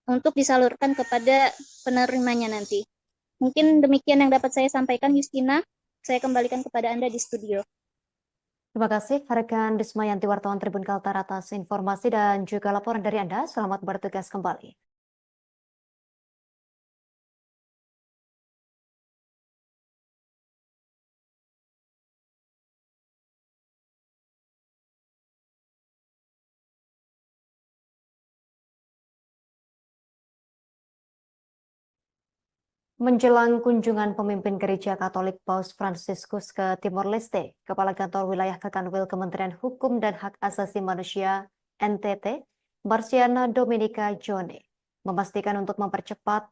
untuk disalurkan kepada penerimanya nanti. Mungkin demikian yang dapat saya sampaikan, Justina. Saya kembalikan kepada Anda di studio. Terima kasih rekan Rismayanti wartawan Tribun Kaltara atas informasi dan juga laporan dari Anda. Selamat bertugas kembali. Menjelang kunjungan pemimpin gereja Katolik Paus Fransiskus ke Timor Leste, Kepala Kantor Wilayah Kekanwil Kementerian Hukum dan Hak Asasi Manusia NTT, Marciana Dominika Jone, memastikan untuk mempercepat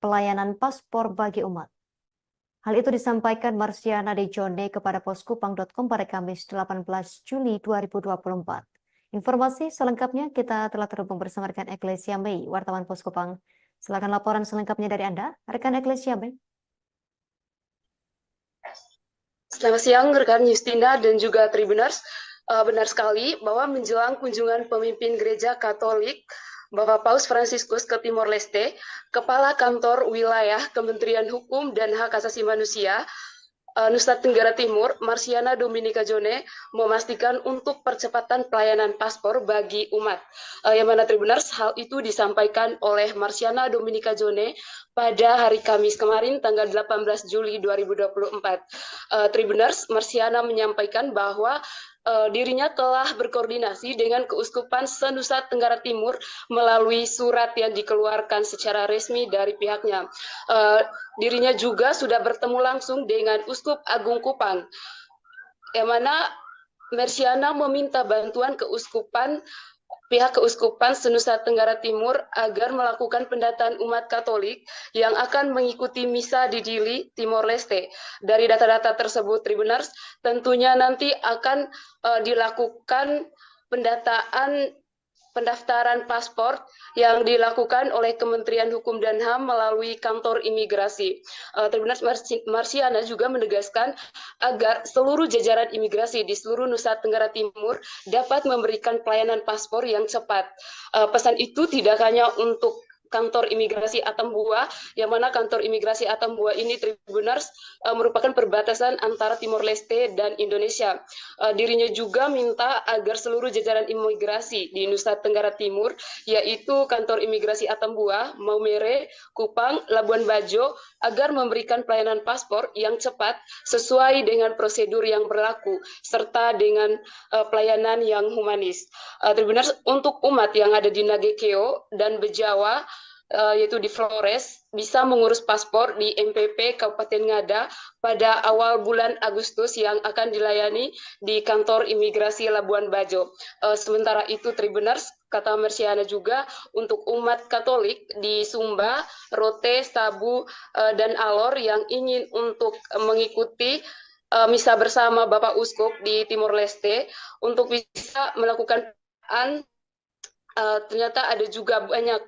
pelayanan paspor bagi umat. Hal itu disampaikan Marciana de Jone kepada poskupang.com pada Kamis 18 Juli 2024. Informasi selengkapnya kita telah terhubung bersama rekan Eklesia Mei, wartawan Poskupang. Silakan laporan selengkapnya dari Anda, rekan Eklesia Mei. Selamat siang rekan Justina dan juga Tribuners. Benar sekali bahwa menjelang kunjungan pemimpin gereja Katolik Bapak Paus Fransiskus ke Timor Leste, Kepala Kantor Wilayah Kementerian Hukum dan Hak Asasi Manusia Nusa Tenggara Timur, Marciana Dominika Jone, memastikan untuk percepatan pelayanan paspor bagi umat. Yang mana Tribuners, hal itu disampaikan oleh Marciana Dominika Jone pada hari Kamis kemarin, tanggal 18 Juli 2024. Tribuners, Marciana menyampaikan bahwa dirinya telah berkoordinasi dengan Keuskupan se-Nusa Tenggara Timur melalui surat yang dikeluarkan secara resmi dari pihaknya. Dirinya juga sudah bertemu langsung dengan Uskup Agung Kupang, yang mana Marciana meminta bantuan pihak Keuskupan se-Nusa Tenggara Timur agar melakukan pendataan umat Katolik yang akan mengikuti misa di Dili, Timor Leste. Dari data-data tersebut, Tribuners, tentunya nanti akan dilakukan pendaftaran paspor yang dilakukan oleh Kementerian Hukum dan HAM melalui kantor imigrasi. Tribuners, Marciana juga menegaskan agar seluruh jajaran imigrasi di seluruh Nusa Tenggara Timur dapat memberikan pelayanan paspor yang cepat. Pesan itu tidak hanya untuk kantor imigrasi Atambua, yang mana kantor imigrasi Atambua ini Tribuners merupakan perbatasan antara Timor Leste dan Indonesia. Dirinya juga minta agar seluruh jajaran imigrasi di Nusa Tenggara Timur, yaitu kantor imigrasi Atambua, Maumere, Kupang, Labuan Bajo, agar memberikan pelayanan paspor yang cepat sesuai dengan prosedur yang berlaku, serta dengan pelayanan yang humanis. Tribuners, untuk umat yang ada di Nagekeo dan Bejawa, yaitu di Flores, bisa mengurus paspor di MPP Kabupaten Ngada pada awal bulan Agustus yang akan dilayani di kantor imigrasi Labuan Bajo. Sementara itu, Tribuners, kata Marciana juga, untuk umat Katolik di Sumba, Rote, Sabu, dan Alor yang ingin untuk mengikuti misa bersama Bapak Uskup di Timor Leste, untuk bisa melakukan ternyata ada juga banyak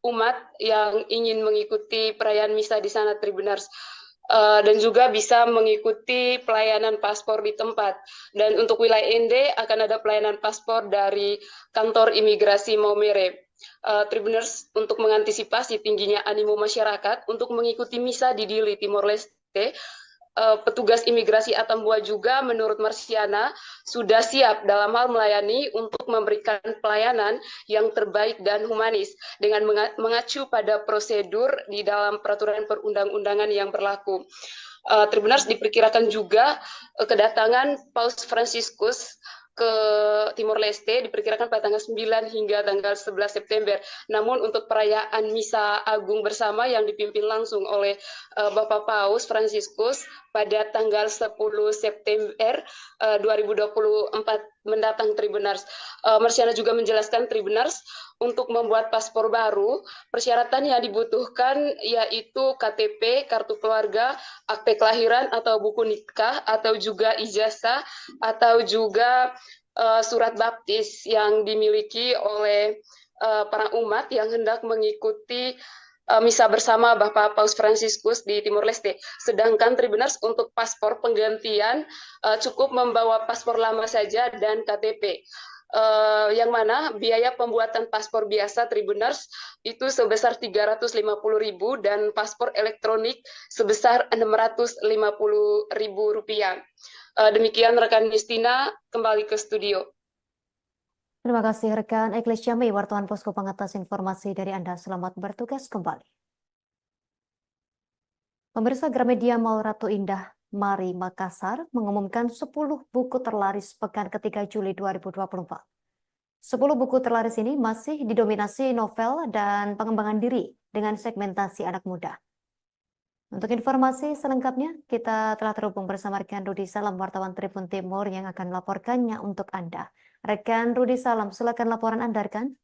umat yang ingin mengikuti perayaan misa di sana, Tribuners, dan juga bisa mengikuti pelayanan paspor di tempat. Dan untuk wilayah ND akan ada pelayanan paspor dari kantor imigrasi Maumere. Tribuners, untuk mengantisipasi tingginya animo masyarakat untuk mengikuti misa di Dili, Timor Leste, petugas imigrasi Atambua juga menurut Marciana sudah siap dalam hal melayani untuk memberikan pelayanan yang terbaik dan humanis dengan mengacu pada prosedur di dalam peraturan perundang-undangan yang berlaku. Tribuners, diperkirakan juga kedatangan Paus Fransiskus ke Timor Leste diperkirakan pada tanggal 9 hingga tanggal 11 September. Namun untuk perayaan Misa Agung bersama yang dipimpin langsung oleh Bapak Paus Fransiskus pada tanggal 10 September 2024 mendatang, Tribuners. Marciana juga menjelaskan, Tribuners, untuk membuat paspor baru, persyaratan yang dibutuhkan yaitu KTP, kartu keluarga, akte kelahiran atau buku nikah, atau juga ijazah, atau juga surat baptis yang dimiliki oleh para umat yang hendak mengikuti misa bersama Bapak Paus Fransiskus di Timor Leste. Sedangkan Tribuners, untuk paspor penggantian cukup membawa paspor lama saja dan KTP. Yang mana biaya pembuatan paspor biasa, Tribuners, itu sebesar 350.000 dan paspor elektronik sebesar 650.000 rupiah. Demikian rekan Justina, kembali ke studio. Terima kasih rekan Eklis Syami, wartawan Posko Pengatas informasi dari Anda. Selamat bertugas kembali. Pemirsa, Gramedia Mall Ratu Indah Mari Makassar mengumumkan 10 buku terlaris pekan ketiga Juli 2024. 10 buku terlaris ini masih didominasi novel dan pengembangan diri dengan segmentasi anak muda. Untuk informasi selengkapnya, kita telah terhubung bersama rekan Rudi Salam, wartawan Tribun Timur yang akan melaporkannya untuk Anda. Rekan Rudi Salam, silakan laporan Anda, rekan.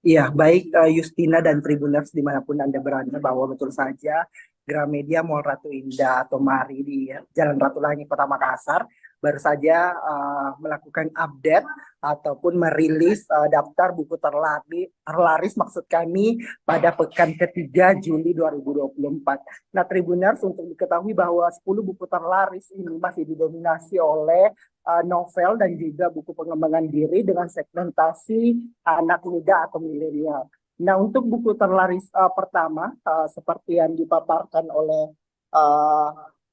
Iya, baik Justina dan Tribuners dimanapun Anda berada, bahwa betul saja Gramedia Mall Ratu Indah atau Mari di Jalan Ratu Langit, Kota Makassar baru saja melakukan update ataupun merilis daftar buku terlaris maksud kami pada pekan ketiga Juli 2024. Nah, Tribuners, untuk diketahui bahwa 10 buku terlaris ini masih didominasi oleh novel dan juga buku pengembangan diri dengan segmentasi anak muda atau milenial. Nah, untuk buku terlaris pertama, seperti yang dipaparkan oleh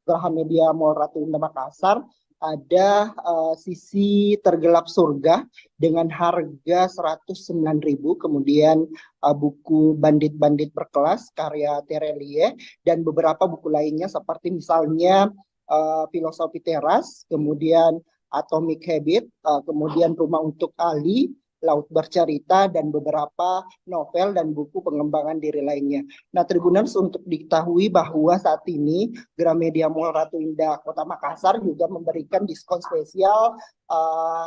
Gramedia Mall Ratu Indah Makassar, ada Sisi Tergelap Surga dengan harga 109.000, kemudian buku Bandit-Bandit Berkelas karya Terelie, dan beberapa buku lainnya seperti misalnya Filosofi Teras, kemudian Atomic Habit, kemudian Rumah Untuk Ali, Laut Bercerita, dan beberapa novel dan buku pengembangan diri lainnya. Nah, Tribuners, untuk diketahui bahwa saat ini Gramedia Mall Ratu Indah Kota Makassar juga memberikan diskon spesial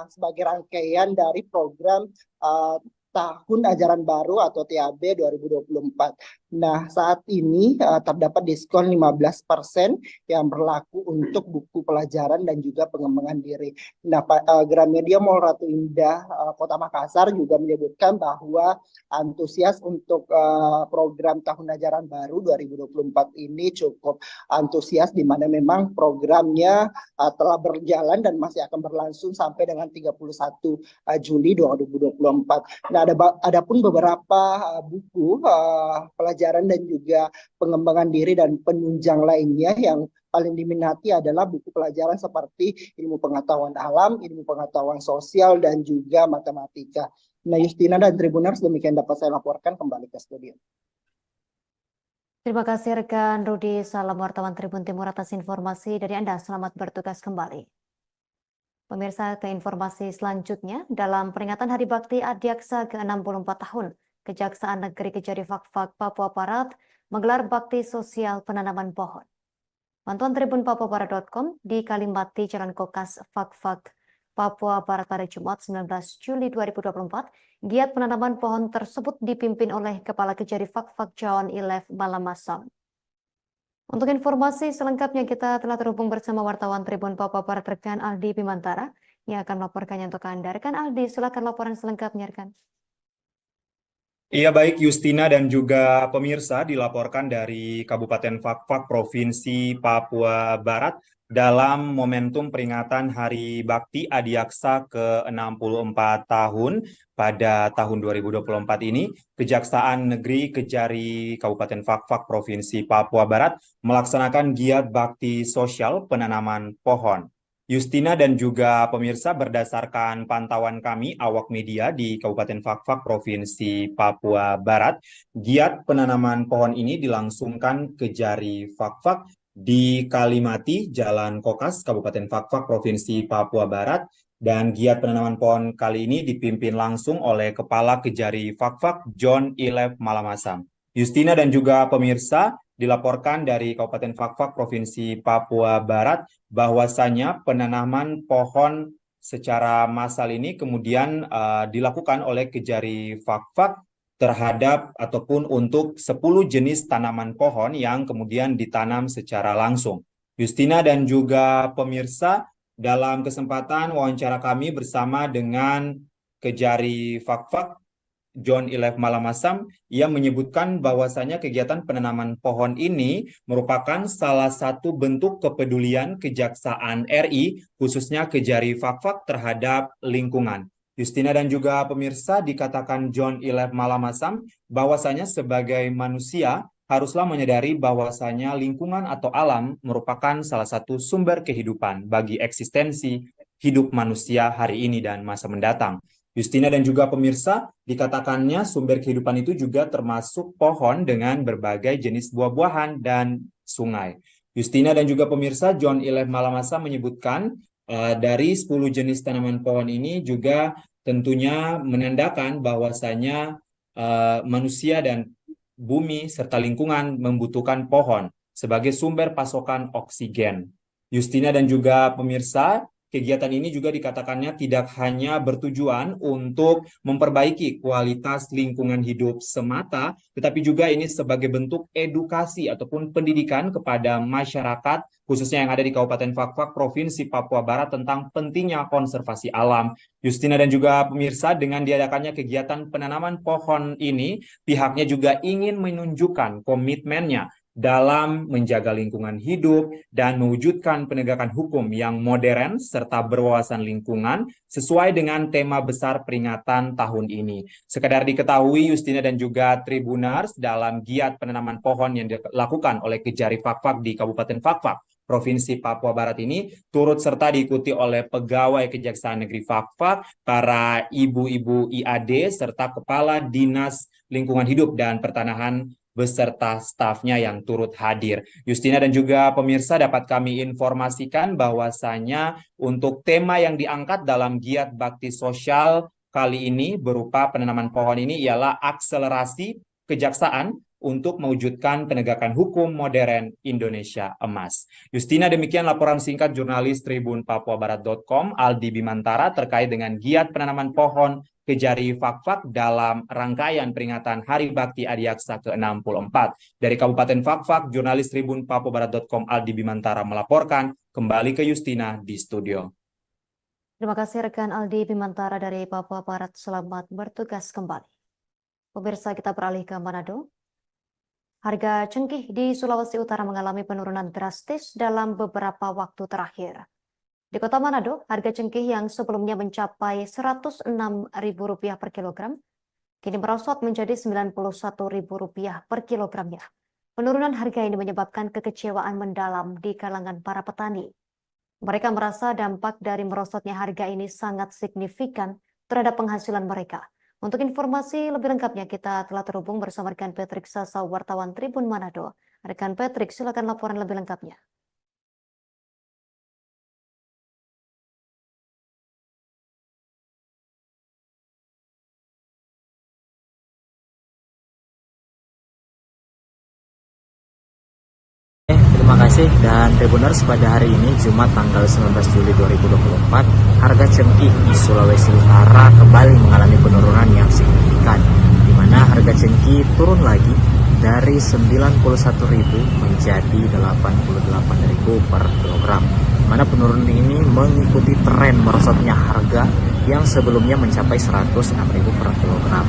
sebagai rangkaian dari program Tahun Ajaran Baru atau TAB 2024. Nah, saat ini terdapat diskon 15% yang berlaku untuk buku pelajaran dan juga pengembangan diri. Nah, Gramedia Mall Ratu Indah Kota Makassar juga menyebutkan bahwa antusias untuk program Tahun Ajaran Baru 2024 ini cukup antusias, di mana memang programnya telah berjalan dan masih akan berlangsung sampai dengan 31 Juli 2024. Nah, ada pun beberapa buku pelajaran dan juga pengembangan diri dan penunjang lainnya yang paling diminati adalah buku pelajaran seperti ilmu pengetahuan alam, ilmu pengetahuan sosial, dan juga matematika. Nah, Justina dan Tribuners, demikian dapat saya laporkan, kembali ke studio. Terima kasih rekan Rudi Salam, wartawan Tribun Timur atas informasi dari Anda. Selamat bertugas kembali. Pemirsa, ke informasi selanjutnya, dalam peringatan Hari Bakti Adiaksa ke-64 tahun, Kejaksaan Negeri Kejari Fakfak Papua Barat menggelar bakti sosial penanaman pohon. Pantauan Tribun papuabarat.com di Kalimati, Jalan Kokas, Fakfak, Papua Barat pada Jumat 19 Juli 2024, giat penanaman pohon tersebut dipimpin oleh Kepala Kejari Fakfak Jawan Ilef Malamasam. Untuk informasi selengkapnya, kita telah terhubung bersama wartawan Tribun Papua Barat, rekan Aldi Bimantara, yang akan melaporkannya untuk Anda. Rekan Aldi, silakan laporan selengkapnya, rekan. Iya, baik Justina dan juga pemirsa, dilaporkan dari Kabupaten Fakfak, Provinsi Papua Barat, dalam momentum peringatan Hari Bakti Adiaksa ke-64 tahun pada tahun 2024 ini, Kejaksaan Negeri Kejari Kabupaten Fakfak, Provinsi Papua Barat melaksanakan giat bakti sosial penanaman pohon. Justina dan juga pemirsa, berdasarkan pantauan kami awak media di Kabupaten Fakfak, Provinsi Papua Barat, giat penanaman pohon ini dilangsungkan Kejari Fakfak di Kalimati, Jalan Kokas, Kabupaten Fakfak, Provinsi Papua Barat, dan giat penanaman pohon kali ini dipimpin langsung oleh Kepala Kejari Fakfak John Ilef Malamasam. Justina dan juga pemirsa, dilaporkan dari Kabupaten Fakfak, Provinsi Papua Barat, bahwasanya penanaman pohon secara massal ini kemudian dilakukan oleh Kejari Fakfak terhadap ataupun untuk 10 jenis tanaman pohon yang kemudian ditanam secara langsung. Justina dan juga pemirsa, dalam kesempatan wawancara kami bersama dengan Kejari Fakfak John Ilef Malamasam, ia menyebutkan bahwasanya kegiatan penanaman pohon ini merupakan salah satu bentuk kepedulian Kejaksaan RI, khususnya Kejari Fakfak, terhadap lingkungan. Justina dan juga pemirsa, dikatakan John Ilef Malamasam bahwasanya sebagai manusia, haruslah menyadari bahwasanya lingkungan atau alam merupakan salah satu sumber kehidupan bagi eksistensi hidup manusia hari ini dan masa mendatang. Justina dan juga pemirsa, dikatakannya sumber kehidupan itu juga termasuk pohon dengan berbagai jenis buah-buahan dan sungai. Justina dan juga pemirsa, John Ilef Malamasa menyebutkan dari 10 jenis tanaman pohon ini juga tentunya menandakan bahwasanya manusia dan bumi serta lingkungan membutuhkan pohon sebagai sumber pasokan oksigen. Justina dan juga pemirsa, kegiatan ini juga dikatakannya tidak hanya bertujuan untuk memperbaiki kualitas lingkungan hidup semata, tetapi juga ini sebagai bentuk edukasi ataupun pendidikan kepada masyarakat, khususnya yang ada di Kabupaten Fakfak, Provinsi Papua Barat, tentang pentingnya konservasi alam. Justina dan juga pemirsa, dengan diadakannya kegiatan penanaman pohon ini, pihaknya juga ingin menunjukkan komitmennya dalam menjaga lingkungan hidup dan mewujudkan penegakan hukum yang modern serta berwawasan lingkungan sesuai dengan tema besar peringatan tahun ini. Sekadar diketahui, Justina dan juga Tribunars, dalam giat penanaman pohon yang dilakukan oleh Kejari Fakfak di Kabupaten Fakfak, Provinsi Papua Barat ini turut serta diikuti oleh pegawai Kejaksaan Negeri Fakfak, para ibu-ibu IAD, serta Kepala Dinas Lingkungan Hidup dan Pertanahan beserta stafnya yang turut hadir. Justina dan juga pemirsa, dapat kami informasikan bahwasanya untuk tema yang diangkat dalam giat bakti sosial kali ini berupa penanaman pohon ini ialah akselerasi kejaksaan untuk mewujudkan penegakan hukum modern Indonesia Emas. Justina, demikian laporan singkat jurnalis Tribun Papuabarat.com Aldi Bimantara terkait dengan giat penanaman pohon Kejari Fakfak dalam rangkaian peringatan Hari Bakti Adiaksa ke-64. Dari Kabupaten Fakfak, jurnalis Tribun Papuabarat.com Aldi Bimantara melaporkan. Kembali ke Justina di studio. Terima kasih rekan Aldi Bimantara dari Papua Barat. Selamat bertugas kembali. Pemirsa, kita beralih ke Manado. Harga cengkih di Sulawesi Utara mengalami penurunan drastis dalam beberapa waktu terakhir. Di Kota Manado, harga cengkih yang sebelumnya mencapai Rp106.000 per kilogram, kini merosot menjadi Rp91.000 per kilogramnya. Penurunan harga ini menyebabkan kekecewaan mendalam di kalangan para petani. Mereka merasa dampak dari merosotnya harga ini sangat signifikan terhadap penghasilan mereka. Untuk informasi lebih lengkapnya, kita telah terhubung bersama rekan Patrick Sasa, wartawan Tribun Manado. Rekan Patrick, silakan laporan lebih lengkapnya. Terima kasih. Dan Tribuners, pada hari ini Jumat tanggal 19 Juli 2024, harga cengkih di Sulawesi Utara kembali mengalami penurunan yang signifikan, di mana harga cengkih turun lagi dari 91.000 menjadi 88.000 per kilogram. Di mana penurunan ini mengikuti tren merosotnya harga yang sebelumnya mencapai 106.000 per kilogram.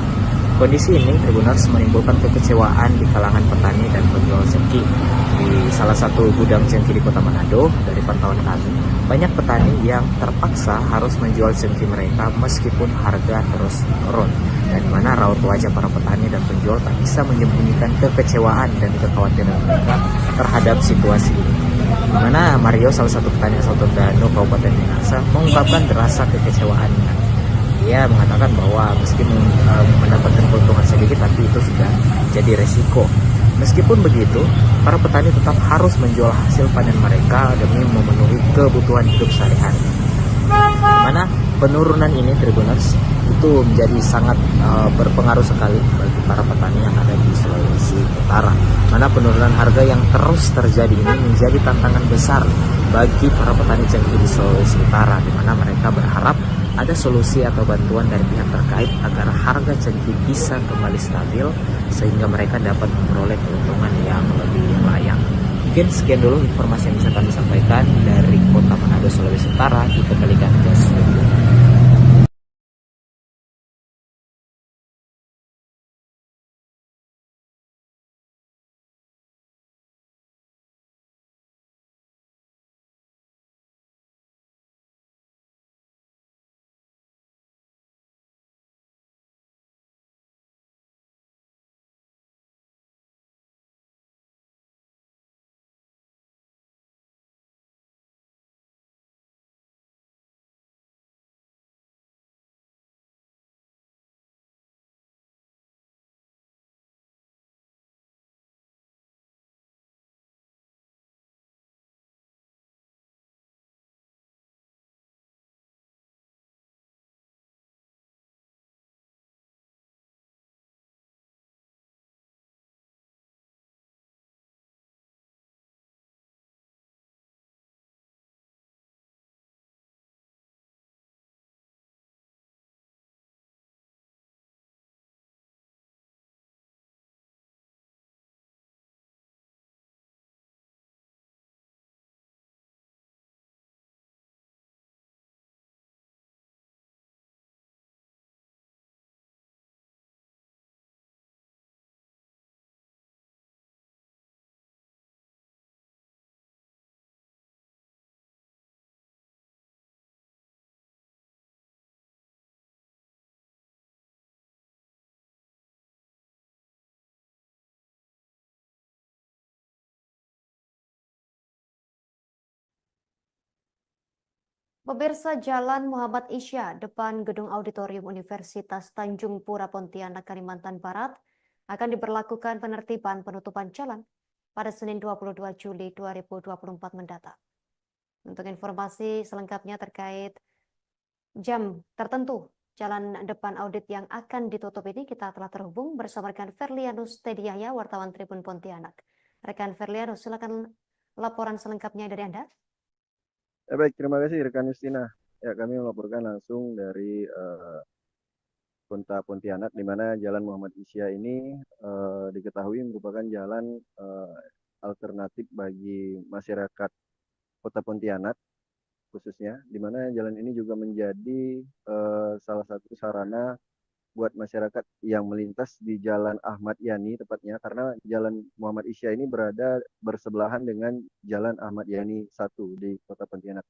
Kondisi ini, Tribuners, menimbulkan kekecewaan di kalangan petani dan penjual cengkih. Di salah satu gudang cengkih di Kota Manado, dari pantauan kami, banyak petani yang terpaksa harus menjual cengkih mereka meskipun harga terus turun. Dan di mana raut wajah para petani dan penjual tak bisa menyembunyikan kekecewaan dan kekhawatiran mereka terhadap situasi ini. Di mana Mario, salah satu petani asal Tondano, Kabupaten Minahasa, mengungkapkan rasa kekecewaannya. Dia mengatakan bahwa meski mendapatkan keuntungan sedikit, tapi itu sudah jadi resiko. Meskipun begitu, para petani tetap harus menjual hasil panen mereka demi memenuhi kebutuhan hidup sehari-hari. Mana penurunan ini, Tribuners, itu menjadi sangat berpengaruh sekali bagi para petani yang ada di Sulawesi Utara. Mana penurunan harga yang terus terjadi ini menjadi tantangan besar bagi para petani cengkih di Sulawesi Utara, di mana mereka berharap ada solusi atau bantuan dari pihak terkait agar harga cengkih bisa kembali stabil sehingga mereka dapat memperoleh keuntungan yang lebih layak. Mungkin sekian dulu informasi yang bisa kami sampaikan dari Kota Manado, Sulawesi Utara. Kita kembalikan ke studio. Pemirsa Jalan Muhammad Isya depan Gedung Auditorium Universitas Tanjung Pura Pontianak, Kalimantan Barat akan diberlakukan penertiban penutupan jalan pada Senin 22 Juli 2024 mendatang. Untuk informasi selengkapnya terkait jam tertentu jalan depan audit yang akan ditutup ini, kita telah terhubung bersama rekan Ferlianus Tediahya, wartawan Tribun Pontianak. Rekan Ferlianus, silakan laporan selengkapnya dari Anda. Ya, baik, terima kasih rekan Justina. Ya, kami melaporkan langsung dari Kota Pontianak, di mana Jalan Muhammad Isya ini diketahui merupakan jalan alternatif bagi masyarakat Kota Pontianak khususnya, di mana jalan ini juga menjadi salah satu sarana buat masyarakat yang melintas di Jalan Ahmad Yani tepatnya, karena Jalan Muhammad Isya ini berada bersebelahan dengan Jalan Ahmad Yani 1 di Kota Pontianak.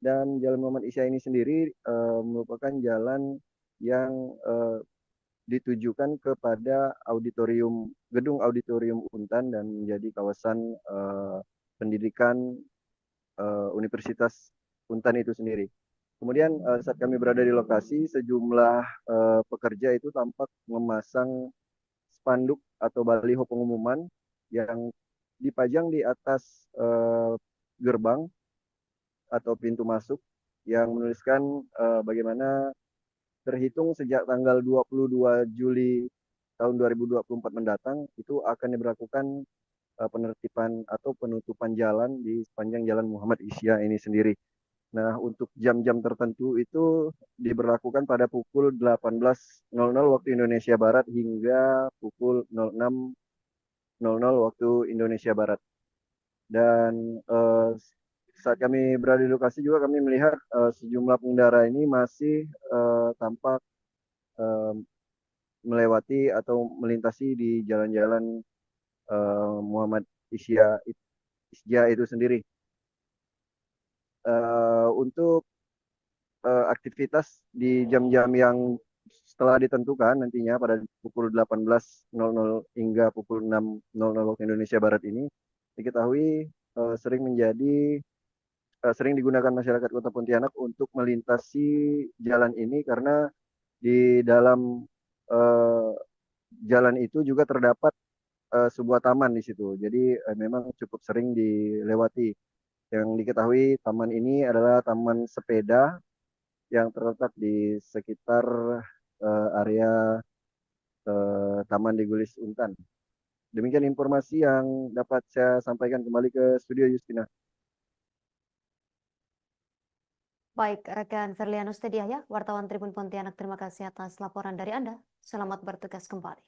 Dan Jalan Muhammad Isya ini sendiri merupakan jalan yang ditujukan kepada gedung auditorium Untan dan menjadi kawasan pendidikan Universitas Untan itu sendiri. Kemudian saat kami berada di lokasi, sejumlah pekerja itu tampak memasang spanduk atau baliho pengumuman yang dipajang di atas gerbang atau pintu masuk yang menuliskan bagaimana terhitung sejak tanggal 22 Juli tahun 2024 mendatang itu akan diberlakukan penertiban atau penutupan jalan di sepanjang Jalan Muhammad Isya ini sendiri. Nah, untuk jam-jam tertentu itu diberlakukan pada pukul 18.00 waktu Indonesia Barat hingga pukul 06.00 waktu Indonesia Barat. Dan saat kami berada di lokasi juga kami melihat sejumlah pengendara ini masih tampak melewati atau melintasi di jalan-jalan Muhammad Isya itu sendiri. Untuk aktivitas di jam-jam yang setelah ditentukan nantinya pada pukul 18.00 hingga pukul 6.00 waktu Indonesia Barat ini diketahui sering digunakan masyarakat Kota Pontianak untuk melintasi jalan ini karena di dalam jalan itu juga terdapat sebuah taman di situ. Jadi memang cukup sering dilewati. Yang diketahui taman ini adalah taman sepeda yang terletak di sekitar area Taman Degulis Untan. Demikian informasi yang dapat saya sampaikan. Kembali ke studio Justina. Baik, rekan Ferlianus Tediahya, wartawan Tribun Pontianak, terima kasih atas laporan dari Anda. Selamat bertugas kembali.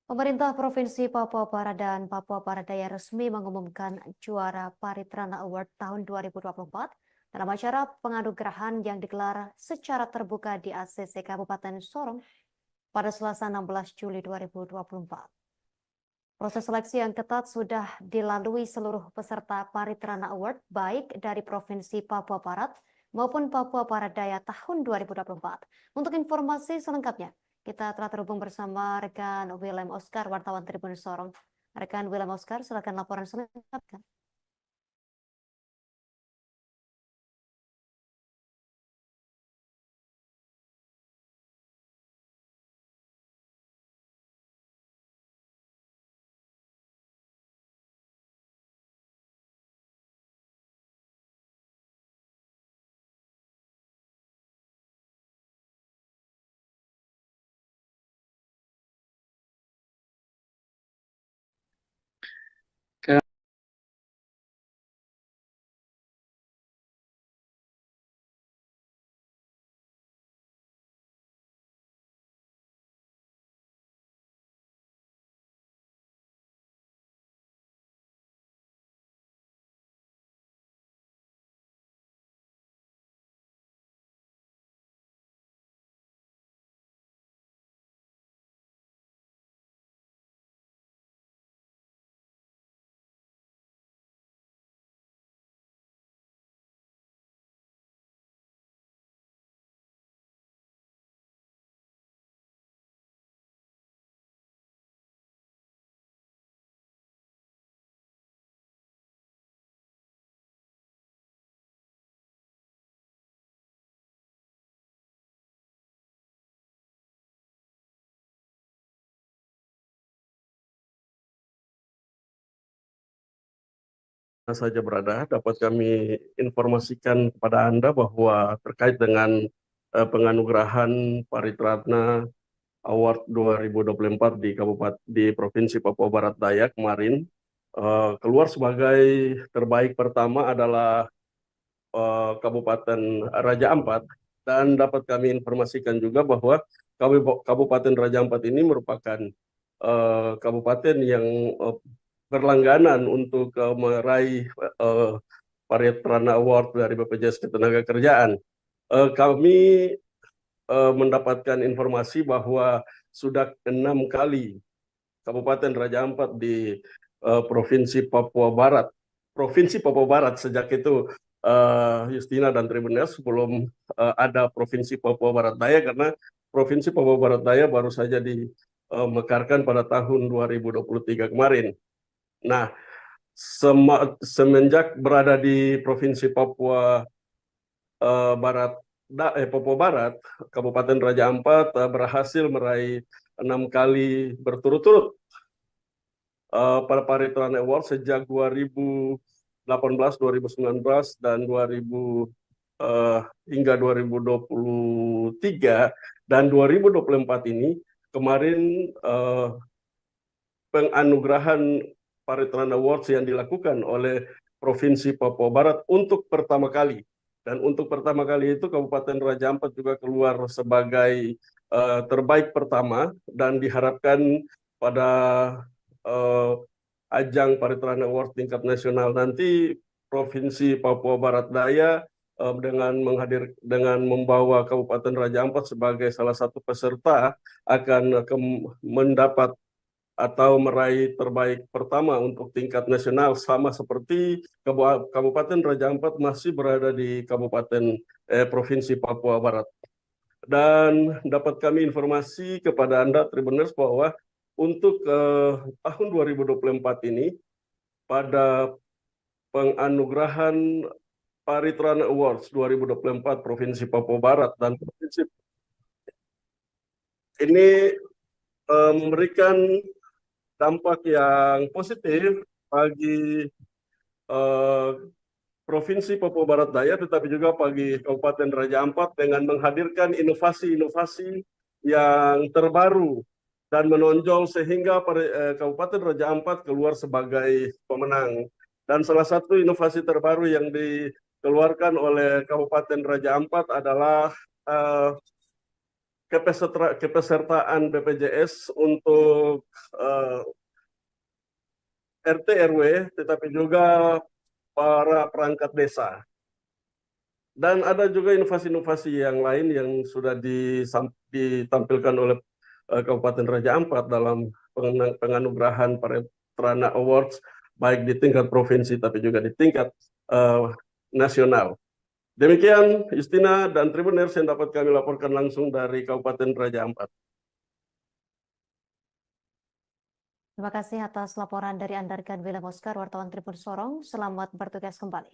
Pemerintah Provinsi Papua Barat dan Papua Barat Daya resmi mengumumkan juara Paritrana Award tahun 2024 dalam acara penganugerahan yang digelar secara terbuka di ACC Kabupaten Sorong pada Selasa 16 Juli 2024. Proses seleksi yang ketat sudah dilalui seluruh peserta Paritrana Award baik dari Provinsi Papua Barat maupun Papua Barat Daya tahun 2024. Untuk informasi selengkapnya, kita telah terhubung bersama rekan William Oscar, wartawan Tribun Sorong. Rekan William Oscar, silakan laporan selengkapnya. saja berada, dapat kami informasikan kepada Anda bahwa terkait dengan penganugerahan Paritratna Award 2024 di Provinsi Papua Barat Daya kemarin, keluar sebagai terbaik pertama adalah Kabupaten Raja Ampat, dan dapat kami informasikan juga bahwa Kabupaten Raja Ampat ini merupakan kabupaten yang berlangganan untuk meraih Paritratna Award dari BPJS Ketenagakerjaan. Kami mendapatkan informasi bahwa sudah 6 kali Kabupaten Raja Ampat di Provinsi Papua Barat sejak itu Justina dan Tribuners sebelum ada Provinsi Papua Barat Daya, karena Provinsi Papua Barat Daya baru saja dimekarkan pada tahun 2023 kemarin. Nah, semenjak berada di Provinsi Papua Papua Barat, Kabupaten Raja Ampat berhasil meraih 6 kali berturut-turut pada Paritratna Award sejak 2018, 2019, dan 2000 hingga 2023, dan 2024 ini kemarin penganugerahan Paritratna Awards yang dilakukan oleh Provinsi Papua Barat untuk pertama kali. Dan untuk pertama kali itu Kabupaten Raja Ampat juga keluar sebagai terbaik pertama, dan diharapkan pada ajang Paritratna Award tingkat nasional nanti Provinsi Papua Barat Daya dengan membawa Kabupaten Raja Ampat sebagai salah satu peserta akan mendapat atau meraih terbaik pertama untuk tingkat nasional, sama seperti Kabupaten Raja Ampat masih berada di Provinsi Papua Barat. Dan dapat kami informasi kepada Anda Tribuners bahwa untuk tahun 2024 ini pada penganugerahan Paritratna Awards 2024 Provinsi Papua Barat dan Provinsi ini memberikan dampak yang positif bagi Provinsi Papua Barat Daya, tetapi juga bagi Kabupaten Raja Ampat dengan menghadirkan inovasi-inovasi yang terbaru dan menonjol sehingga Kabupaten Raja Ampat keluar sebagai pemenang. Dan salah satu inovasi terbaru yang dikeluarkan oleh Kabupaten Raja Ampat adalah kepesertaan BPJS untuk RT RW, tetapi juga para perangkat desa. Dan ada juga inovasi-inovasi yang lain yang sudah ditampilkan oleh Kabupaten Raja Ampat dalam penganugerahan Paritratna Awards, baik di tingkat provinsi tapi juga di tingkat nasional. Demikian Justina dan Tribuners yang dapat kami laporkan langsung dari Kabupaten Raja Ampat. Terima kasih atas laporan dari Anda rekan William Oscar, wartawan Tribun Sorong. Selamat bertugas kembali.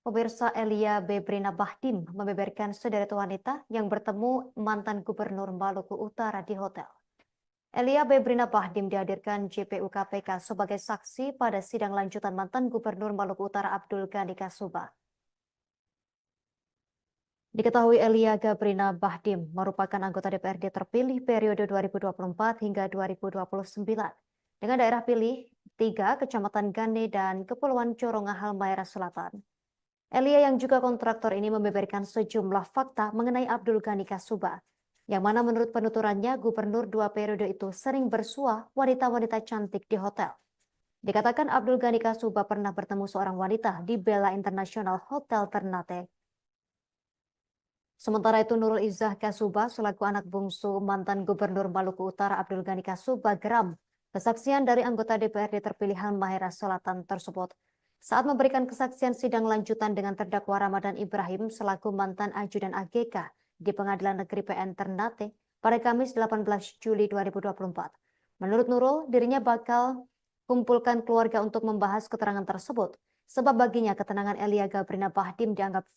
Pemirsa, Elia Bebrina Bahdim membeberkan sederet wanita yang bertemu mantan Gubernur Maluku Utara di hotel. Elia Bebrina Bahdim dihadirkan JPU KPK sebagai saksi pada sidang lanjutan mantan Gubernur Maluku Utara Abdul Ghani Kasuba. Diketahui Elia Bebrina Bahdim merupakan anggota DPRD terpilih periode 2024 hingga 2029 dengan daerah pilih 3 Kecamatan Gane dan Kepulauan Coronga Halmahera Selatan. Elia yang juga kontraktor ini membeberkan sejumlah fakta mengenai Abdul Ghani Kasuba, yang mana menurut penuturannya gubernur 2 periode itu sering bersuah wanita-wanita cantik di hotel. Dikatakan Abdul Ghani Kasuba pernah bertemu seorang wanita di Bella International Hotel Ternate. Sementara itu Nurul Izzah Kasuba selaku anak bungsu mantan Gubernur Maluku Utara Abdul Ghani Kasuba geram kesaksian dari anggota DPRD terpilih Halmahera Selatan tersebut. Saat memberikan kesaksian sidang lanjutan dengan terdakwa Ramadan Ibrahim selaku mantan ajudan AGK di Pengadilan Negeri PN Ternate pada Kamis 18 Juli 2024. Menurut Nurul, dirinya bakal kumpulkan keluarga untuk membahas keterangan tersebut, sebab baginya ketenangan Elia Gabrina Bahdim dianggap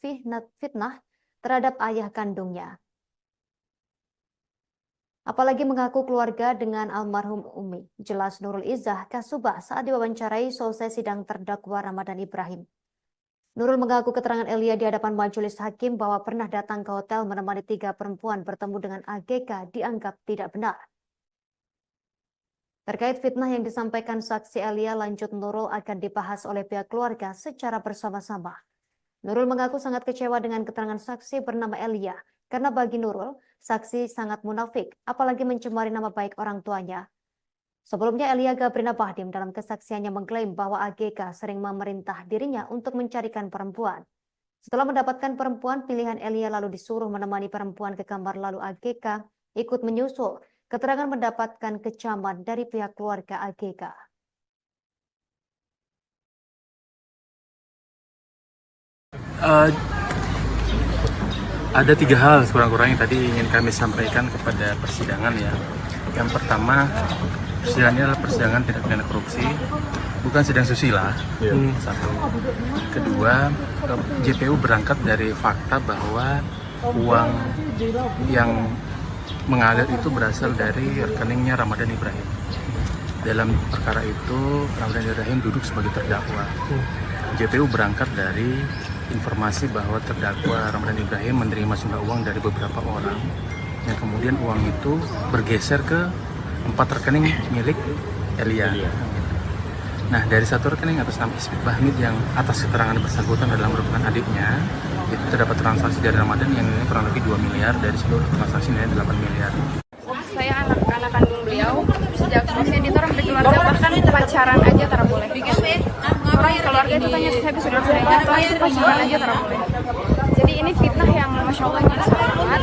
fitnah terhadap ayah kandungnya. Apalagi mengaku keluarga dengan almarhum Umi. Jelas Nurul Izzah Kasuba saat diwawancarai selesai sidang terdakwa Ramadan Ibrahim. Nurul mengaku keterangan Elia di hadapan majelis hakim bahwa pernah datang ke hotel menemani 3 perempuan bertemu dengan AGK dianggap tidak benar. Terkait fitnah yang disampaikan saksi Elia, lanjut Nurul akan dibahas oleh pihak keluarga secara bersama-sama. Nurul mengaku sangat kecewa dengan keterangan saksi bernama Elia, karena bagi Nurul, saksi sangat munafik, apalagi mencemari nama baik orang tuanya. Sebelumnya Elia Gabrina Bahdim dalam kesaksiannya mengklaim bahwa AGK sering memerintah dirinya untuk mencarikan perempuan. Setelah mendapatkan perempuan, pilihan Elia lalu disuruh menemani perempuan ke kamar, lalu AGK ikut menyusul. Keterangan mendapatkan kecaman dari pihak keluarga AGK. Ada 3 hal sekurang-kurangnya tadi ingin kami sampaikan kepada persidangan ya. Yang pertama, persidangannya adalah persidangan tindak pidana korupsi, bukan sidang susila. Satu. Kedua, JPU berangkat dari fakta bahwa uang yang mengalir itu berasal dari rekeningnya Ramadan Ibrahim. Dalam perkara itu, Ramadan Ibrahim duduk sebagai terdakwa. JPU berangkat dari informasi bahwa terdakwa Ramadan Ibrahim menerima sejumlah uang dari beberapa orang, yang kemudian uang itu bergeser ke 4 rekening milik Elia. Nah, dari 1 rekening atas nama Ismit Bahmid yang atas keterangan bersangkutan adalah merupakan adiknya, itu terdapat transaksi dari Ramadan yang nilainya kurang lebih 2 miliar dari seluruh transaksi nilai 8 miliar. Saya anak kandung beliau, sejak usia dia orang berkeluarga, bahkan pacaran aja tak boleh. Orang keluarga itu tanya saya sudah sering itu pacaran aja tak boleh. Jadi ini fitnah yang masya Allah ini sangat.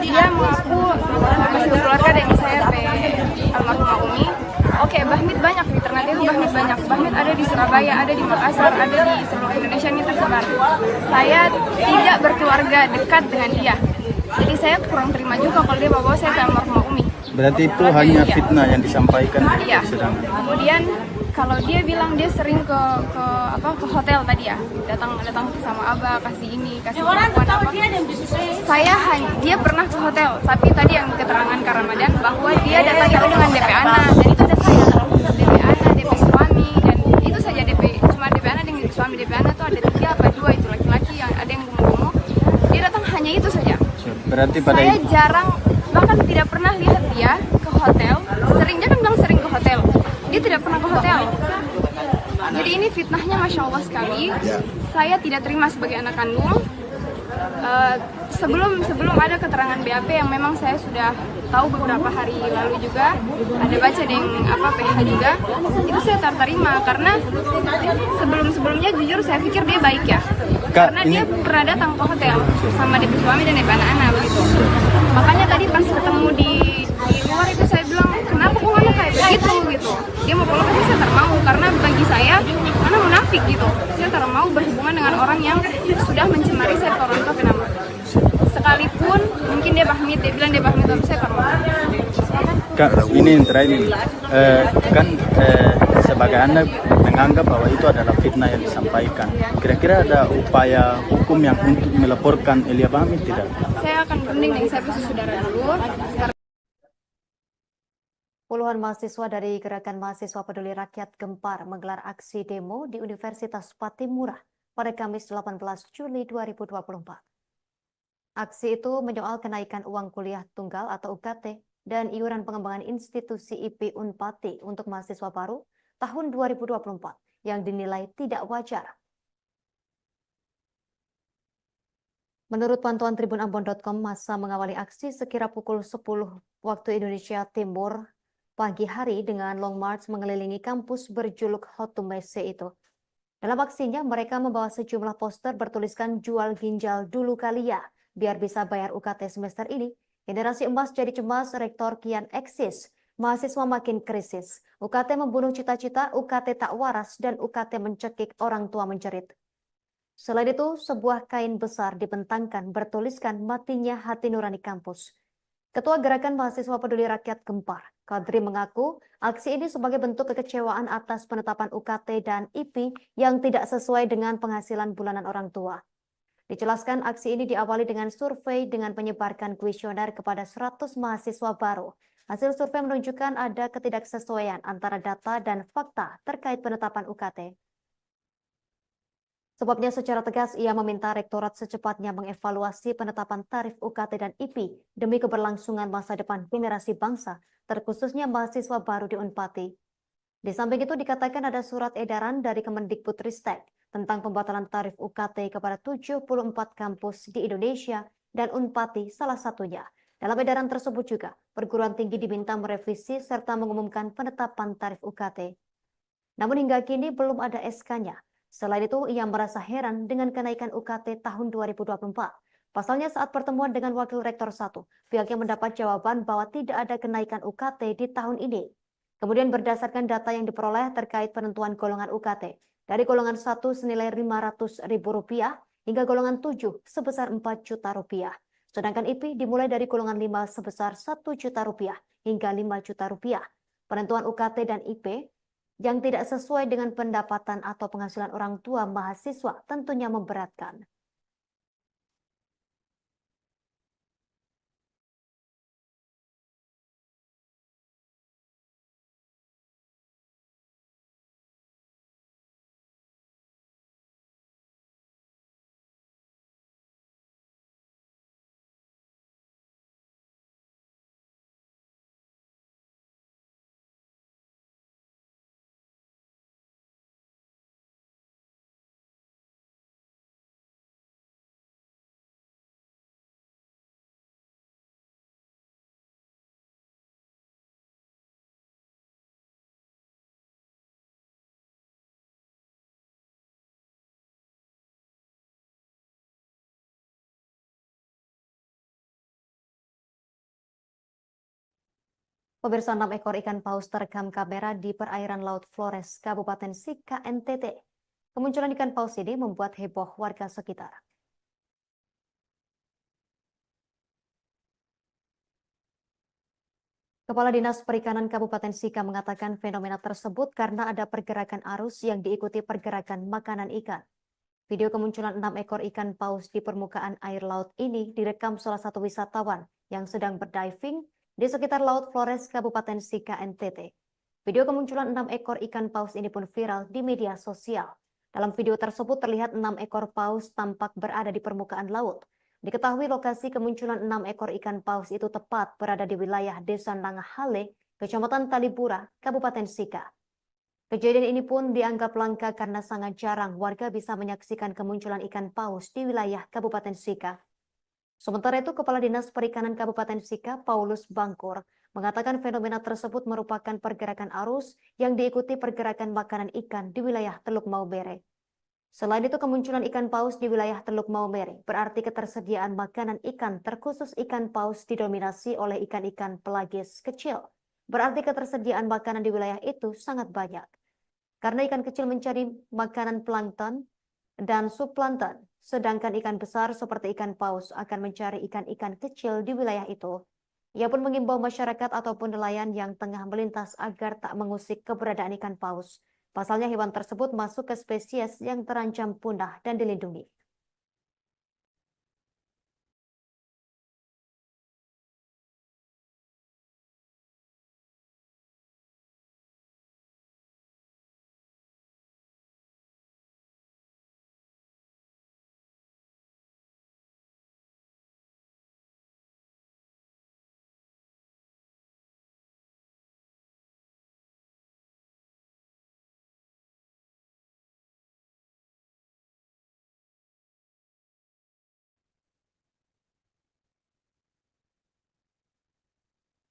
Dia mengaku masih berkeluarga dengan saya almarhumah Umi. Oke, Bahmid banyak di Ternate itu Bahmid banyak. Bahmid ada di Surabaya, ada di Makassar, ada di seluruh Indonesia ini tersebar. Saya tidak berkeluarga dekat dengan dia. Jadi saya kurang terima juga kalau dia bawa saya ke almarhumah Umi. Berarti itu hanya fitnah yang disampaikan di persidangan. Kemudian kalau dia bilang dia sering ke hotel tadi ya, datang sama Abah, kasih ini, kasih perempuan apa. Dia pernah ke hotel, tapi tadi yang keterangan Kak Ramadan bahwa dia datang itu dengan DP Ana, dan itu ada saya, DP Ana, DP suami, dan itu saja cuma DP Ana dengan suami. DP Ana tuh ada 3 apa 2 itu laki-laki, yang ada yang gemuk-gemuk. Dia datang hanya itu saja. Berarti pada saya jarang, bahkan tidak pernah lihat dia ke hotel. Seringnya kan bilang sering ke hotel. Dia tidak pernah ke hotel. Jadi ini fitnahnya masya Allah sekali. Saya tidak terima sebagai anak kandung. Sebelum ada keterangan BAP yang memang saya sudah tahu beberapa hari lalu juga, ada baca di PH juga, itu saya tak terima karena sebelumnya jujur saya pikir dia baik ya. Karena dia pernah datang ke hotel sama DP suami dan DP anak-anak begitu. Makanya tadi pas ketemu di luar itu saya bilang, kenapa kok anak kayak begitu gitu. Dia mau pulang, saya tak mau karena bagi saya anak munafik gitu. Saya tak mau berhubungan dengan orang yang sudah mencemari saya ke orang tua kenapa. Sekalipun mungkin dia Bahmid, dia bilang dia Bahmid, tapi saya karena Kak, ini yang terakhir sebagai Anda menganggap bahwa itu adalah fitnah yang disampaikan. Kira-kira ada upaya hukum yang untuk melaporkan Elia Bahmid tidak? Saya akan mending dengan saya posisi saudara dulu. Puluhan mahasiswa dari Gerakan Mahasiswa Peduli Rakyat Gempar menggelar aksi demo di Universitas Patimura pada Kamis 18 Juli 2024. Aksi itu menyoal kenaikan uang kuliah tunggal atau UKT dan iuran pengembangan institusi IP Unpati untuk mahasiswa baru tahun 2024 yang dinilai tidak wajar. Menurut pantauan tribunambon.com, massa mengawali aksi sekira pukul 10 waktu Indonesia Timur pagi hari dengan long march mengelilingi kampus berjuluk Hot to Messe itu. Dalam aksinya, mereka membawa sejumlah poster bertuliskan jual ginjal dulu kali ya, biar bisa bayar UKT semester ini. Generasi emas jadi cemas, rektor kian eksis, mahasiswa makin krisis. UKT membunuh cita-cita, UKT tak waras, dan UKT mencekik orang tua menjerit. Selain itu, sebuah kain besar dibentangkan bertuliskan matinya hati nurani kampus. Ketua Gerakan Mahasiswa Peduli Rakyat Gempar, Kadri mengaku aksi ini sebagai bentuk kekecewaan atas penetapan UKT dan IP yang tidak sesuai dengan penghasilan bulanan orang tua. Dijelaskan aksi ini diawali dengan survei dengan menyebarkan kuesioner kepada 100 mahasiswa baru. Hasil survei menunjukkan ada ketidaksesuaian antara data dan fakta terkait penetapan UKT. Sebabnya secara tegas ia meminta rektorat secepatnya mengevaluasi penetapan tarif UKT dan IP demi keberlangsungan masa depan generasi bangsa, terkhususnya mahasiswa baru di Unpati. Di samping itu dikatakan ada surat edaran dari Kemendikbudristek tentang pembatalan tarif UKT kepada 74 kampus di Indonesia dan Unpati salah satunya. Dalam edaran tersebut juga, perguruan tinggi diminta merevisi serta mengumumkan penetapan tarif UKT. Namun hingga kini belum ada SK-nya. Selain itu, ia merasa heran dengan kenaikan UKT tahun 2024. Pasalnya saat pertemuan dengan Wakil Rektor 1, pihaknya mendapat jawaban bahwa tidak ada kenaikan UKT di tahun ini. Kemudian berdasarkan data yang diperoleh terkait penentuan golongan UKT, dari golongan 1 senilai Rp500.000 hingga golongan 7 sebesar Rp4 juta. Sedangkan IP dimulai dari golongan 5 sebesar Rp1 juta hingga Rp5 juta. Penentuan UKT dan IP yang tidak sesuai dengan pendapatan atau penghasilan orang tua mahasiswa tentunya memberatkan. Pemirsa, 6 ekor ikan paus terekam kamera di perairan Laut Flores, Kabupaten Sika, NTT. Kemunculan ikan paus ini membuat heboh warga sekitar. Kepala Dinas Perikanan Kabupaten Sika mengatakan fenomena tersebut karena ada pergerakan arus yang diikuti pergerakan makanan ikan. Video kemunculan 6 ekor ikan paus di permukaan air laut ini direkam salah satu wisatawan yang sedang berdiving di sekitar Laut Flores, Kabupaten Sika, NTT. Video kemunculan 6 ekor ikan paus ini pun viral di media sosial. Dalam video tersebut terlihat 6 ekor paus tampak berada di permukaan laut. Diketahui lokasi kemunculan 6 ekor ikan paus itu tepat berada di wilayah Desa Nangahale, Kecamatan Talipura, Kabupaten Sika. Kejadian ini pun dianggap langka karena sangat jarang warga bisa menyaksikan kemunculan ikan paus di wilayah Kabupaten Sika. Sementara itu, Kepala Dinas Perikanan Kabupaten Sika, Paulus Bangkur, mengatakan fenomena tersebut merupakan pergerakan arus yang diikuti pergerakan makanan ikan di wilayah Teluk Maumere. Selain itu, kemunculan ikan paus di wilayah Teluk Maumere berarti ketersediaan makanan ikan terkhusus ikan paus didominasi oleh ikan-ikan pelagis kecil. Berarti ketersediaan makanan di wilayah itu sangat banyak. Karena ikan kecil mencari makanan plankton dan subplankton, sedangkan ikan besar seperti ikan paus akan mencari ikan-ikan kecil di wilayah itu. Ia pun mengimbau masyarakat ataupun nelayan yang tengah melintas agar tak mengusik keberadaan ikan paus. Pasalnya hewan tersebut masuk ke spesies yang terancam punah dan dilindungi.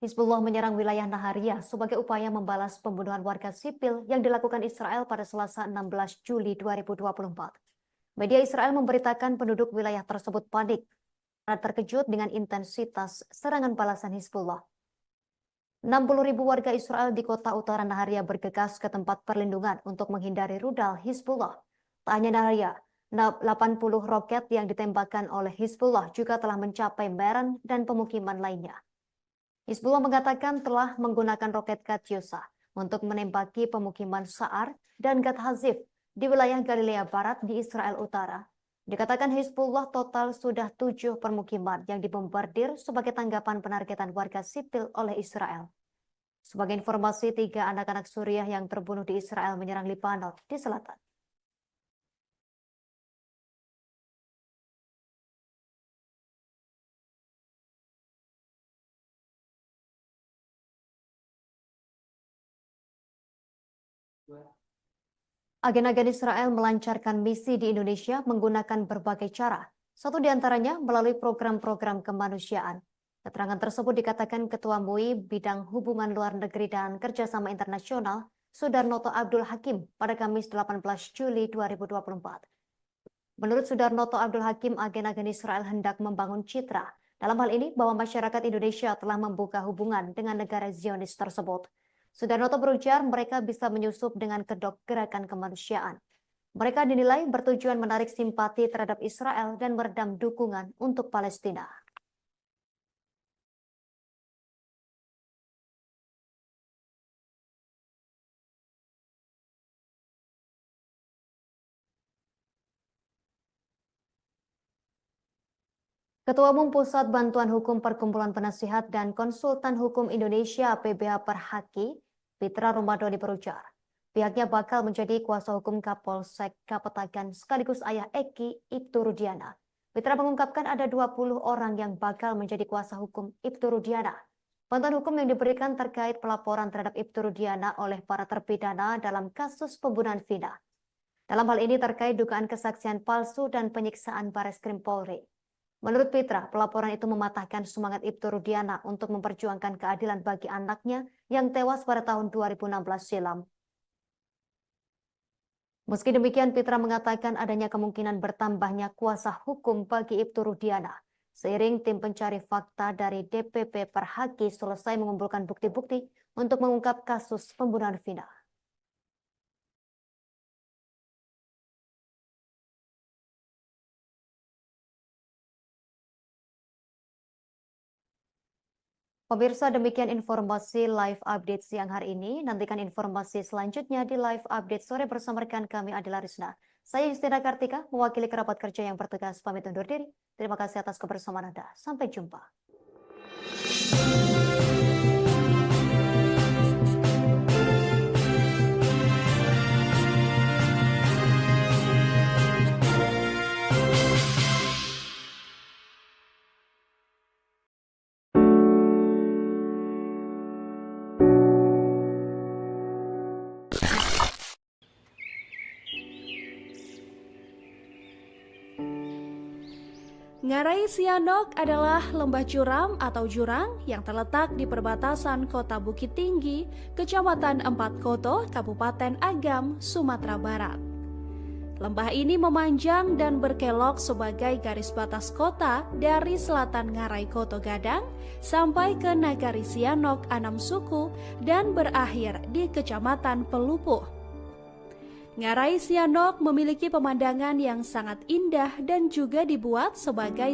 Hizbullah menyerang wilayah Nahariyah sebagai upaya membalas pembunuhan warga sipil yang dilakukan Israel pada Selasa 16 Juli 2024. Media Israel memberitakan penduduk wilayah tersebut panik karena terkejut dengan intensitas serangan balasan Hizbullah. 60.000 warga Israel di kota utara Nahariyah bergegas ke tempat perlindungan untuk menghindari rudal Hizbullah. Tak hanya Nahariyah, 80 roket yang ditembakkan oleh Hizbullah juga telah mencapai Meran dan pemukiman lainnya. Hizbullah mengatakan telah menggunakan roket Katyusha untuk menembaki pemukiman Sa'ar dan Gad Hazif di wilayah Galilea Barat di Israel Utara. Dikatakan Hizbullah total sudah 7 permukiman yang dibombardir sebagai tanggapan penargetan warga sipil oleh Israel. Sebagai informasi, 3 anak-anak Suriah yang terbunuh di Israel menyerang Lebanon di selatan. Agen-agen Israel melancarkan misi di Indonesia menggunakan berbagai cara. Satu di antaranya melalui program-program kemanusiaan. Keterangan tersebut dikatakan Ketua MUI Bidang Hubungan Luar Negeri dan Kerjasama Internasional, Sudarnoto Abdul Hakim, pada Kamis 18 Juli 2024. Menurut Sudarnoto Abdul Hakim, agen-agen Israel hendak membangun citra. Dalam hal ini, bahwa masyarakat Indonesia telah membuka hubungan dengan negara Zionis tersebut. Sudarnoto berujar mereka bisa menyusup dengan kedok gerakan kemanusiaan. Mereka dinilai bertujuan menarik simpati terhadap Israel dan meredam dukungan untuk Palestina. Ketua Umum Pusat Bantuan Hukum Perkumpulan Penasihat dan Konsultan Hukum Indonesia PBH Perhaki, Fitra Romadhoni berujar, pihaknya bakal menjadi kuasa hukum Kapolsek Kapetagan sekaligus ayah Eki, Ibtu Rudiana. Fitra mengungkapkan ada 20 orang yang bakal menjadi kuasa hukum Ibtu Rudiana. Bantuan hukum yang diberikan terkait pelaporan terhadap Ibtu Rudiana oleh para terpidana dalam kasus pembunuhan Vina. Dalam hal ini terkait dugaan kesaksian palsu dan penyiksaan Bareskrim Polri. Menurut Fitra, pelaporan itu mematahkan semangat Ibtu Rudiana untuk memperjuangkan keadilan bagi anaknya yang tewas pada tahun 2016 silam. Meski demikian, Fitra mengatakan adanya kemungkinan bertambahnya kuasa hukum bagi Ibtu Rudiana. Seiring tim pencari fakta dari DPP Perhaki selesai mengumpulkan bukti-bukti untuk mengungkap kasus pembunuhan Vina. Pemirsa, demikian informasi live update siang hari ini. Nantikan informasi selanjutnya di live update sore bersama rekan kami Adila Risna. Saya Justina Kartika, mewakili kerabat kerja yang bertugas pamit undur diri. Terima kasih atas kebersamaan Anda. Sampai jumpa. Ngarai Sianok adalah lembah curam atau jurang yang terletak di perbatasan Kota Bukit Tinggi, Kecamatan Empat Koto, Kabupaten Agam, Sumatera Barat. Lembah ini memanjang dan berkelok sebagai garis batas kota dari selatan Ngarai Koto Gadang sampai ke Nagari Sianok Anam Suku dan berakhir di Kecamatan Pelupuh. Ngarai Sianok memiliki pemandangan yang sangat indah dan juga dibuat sebagai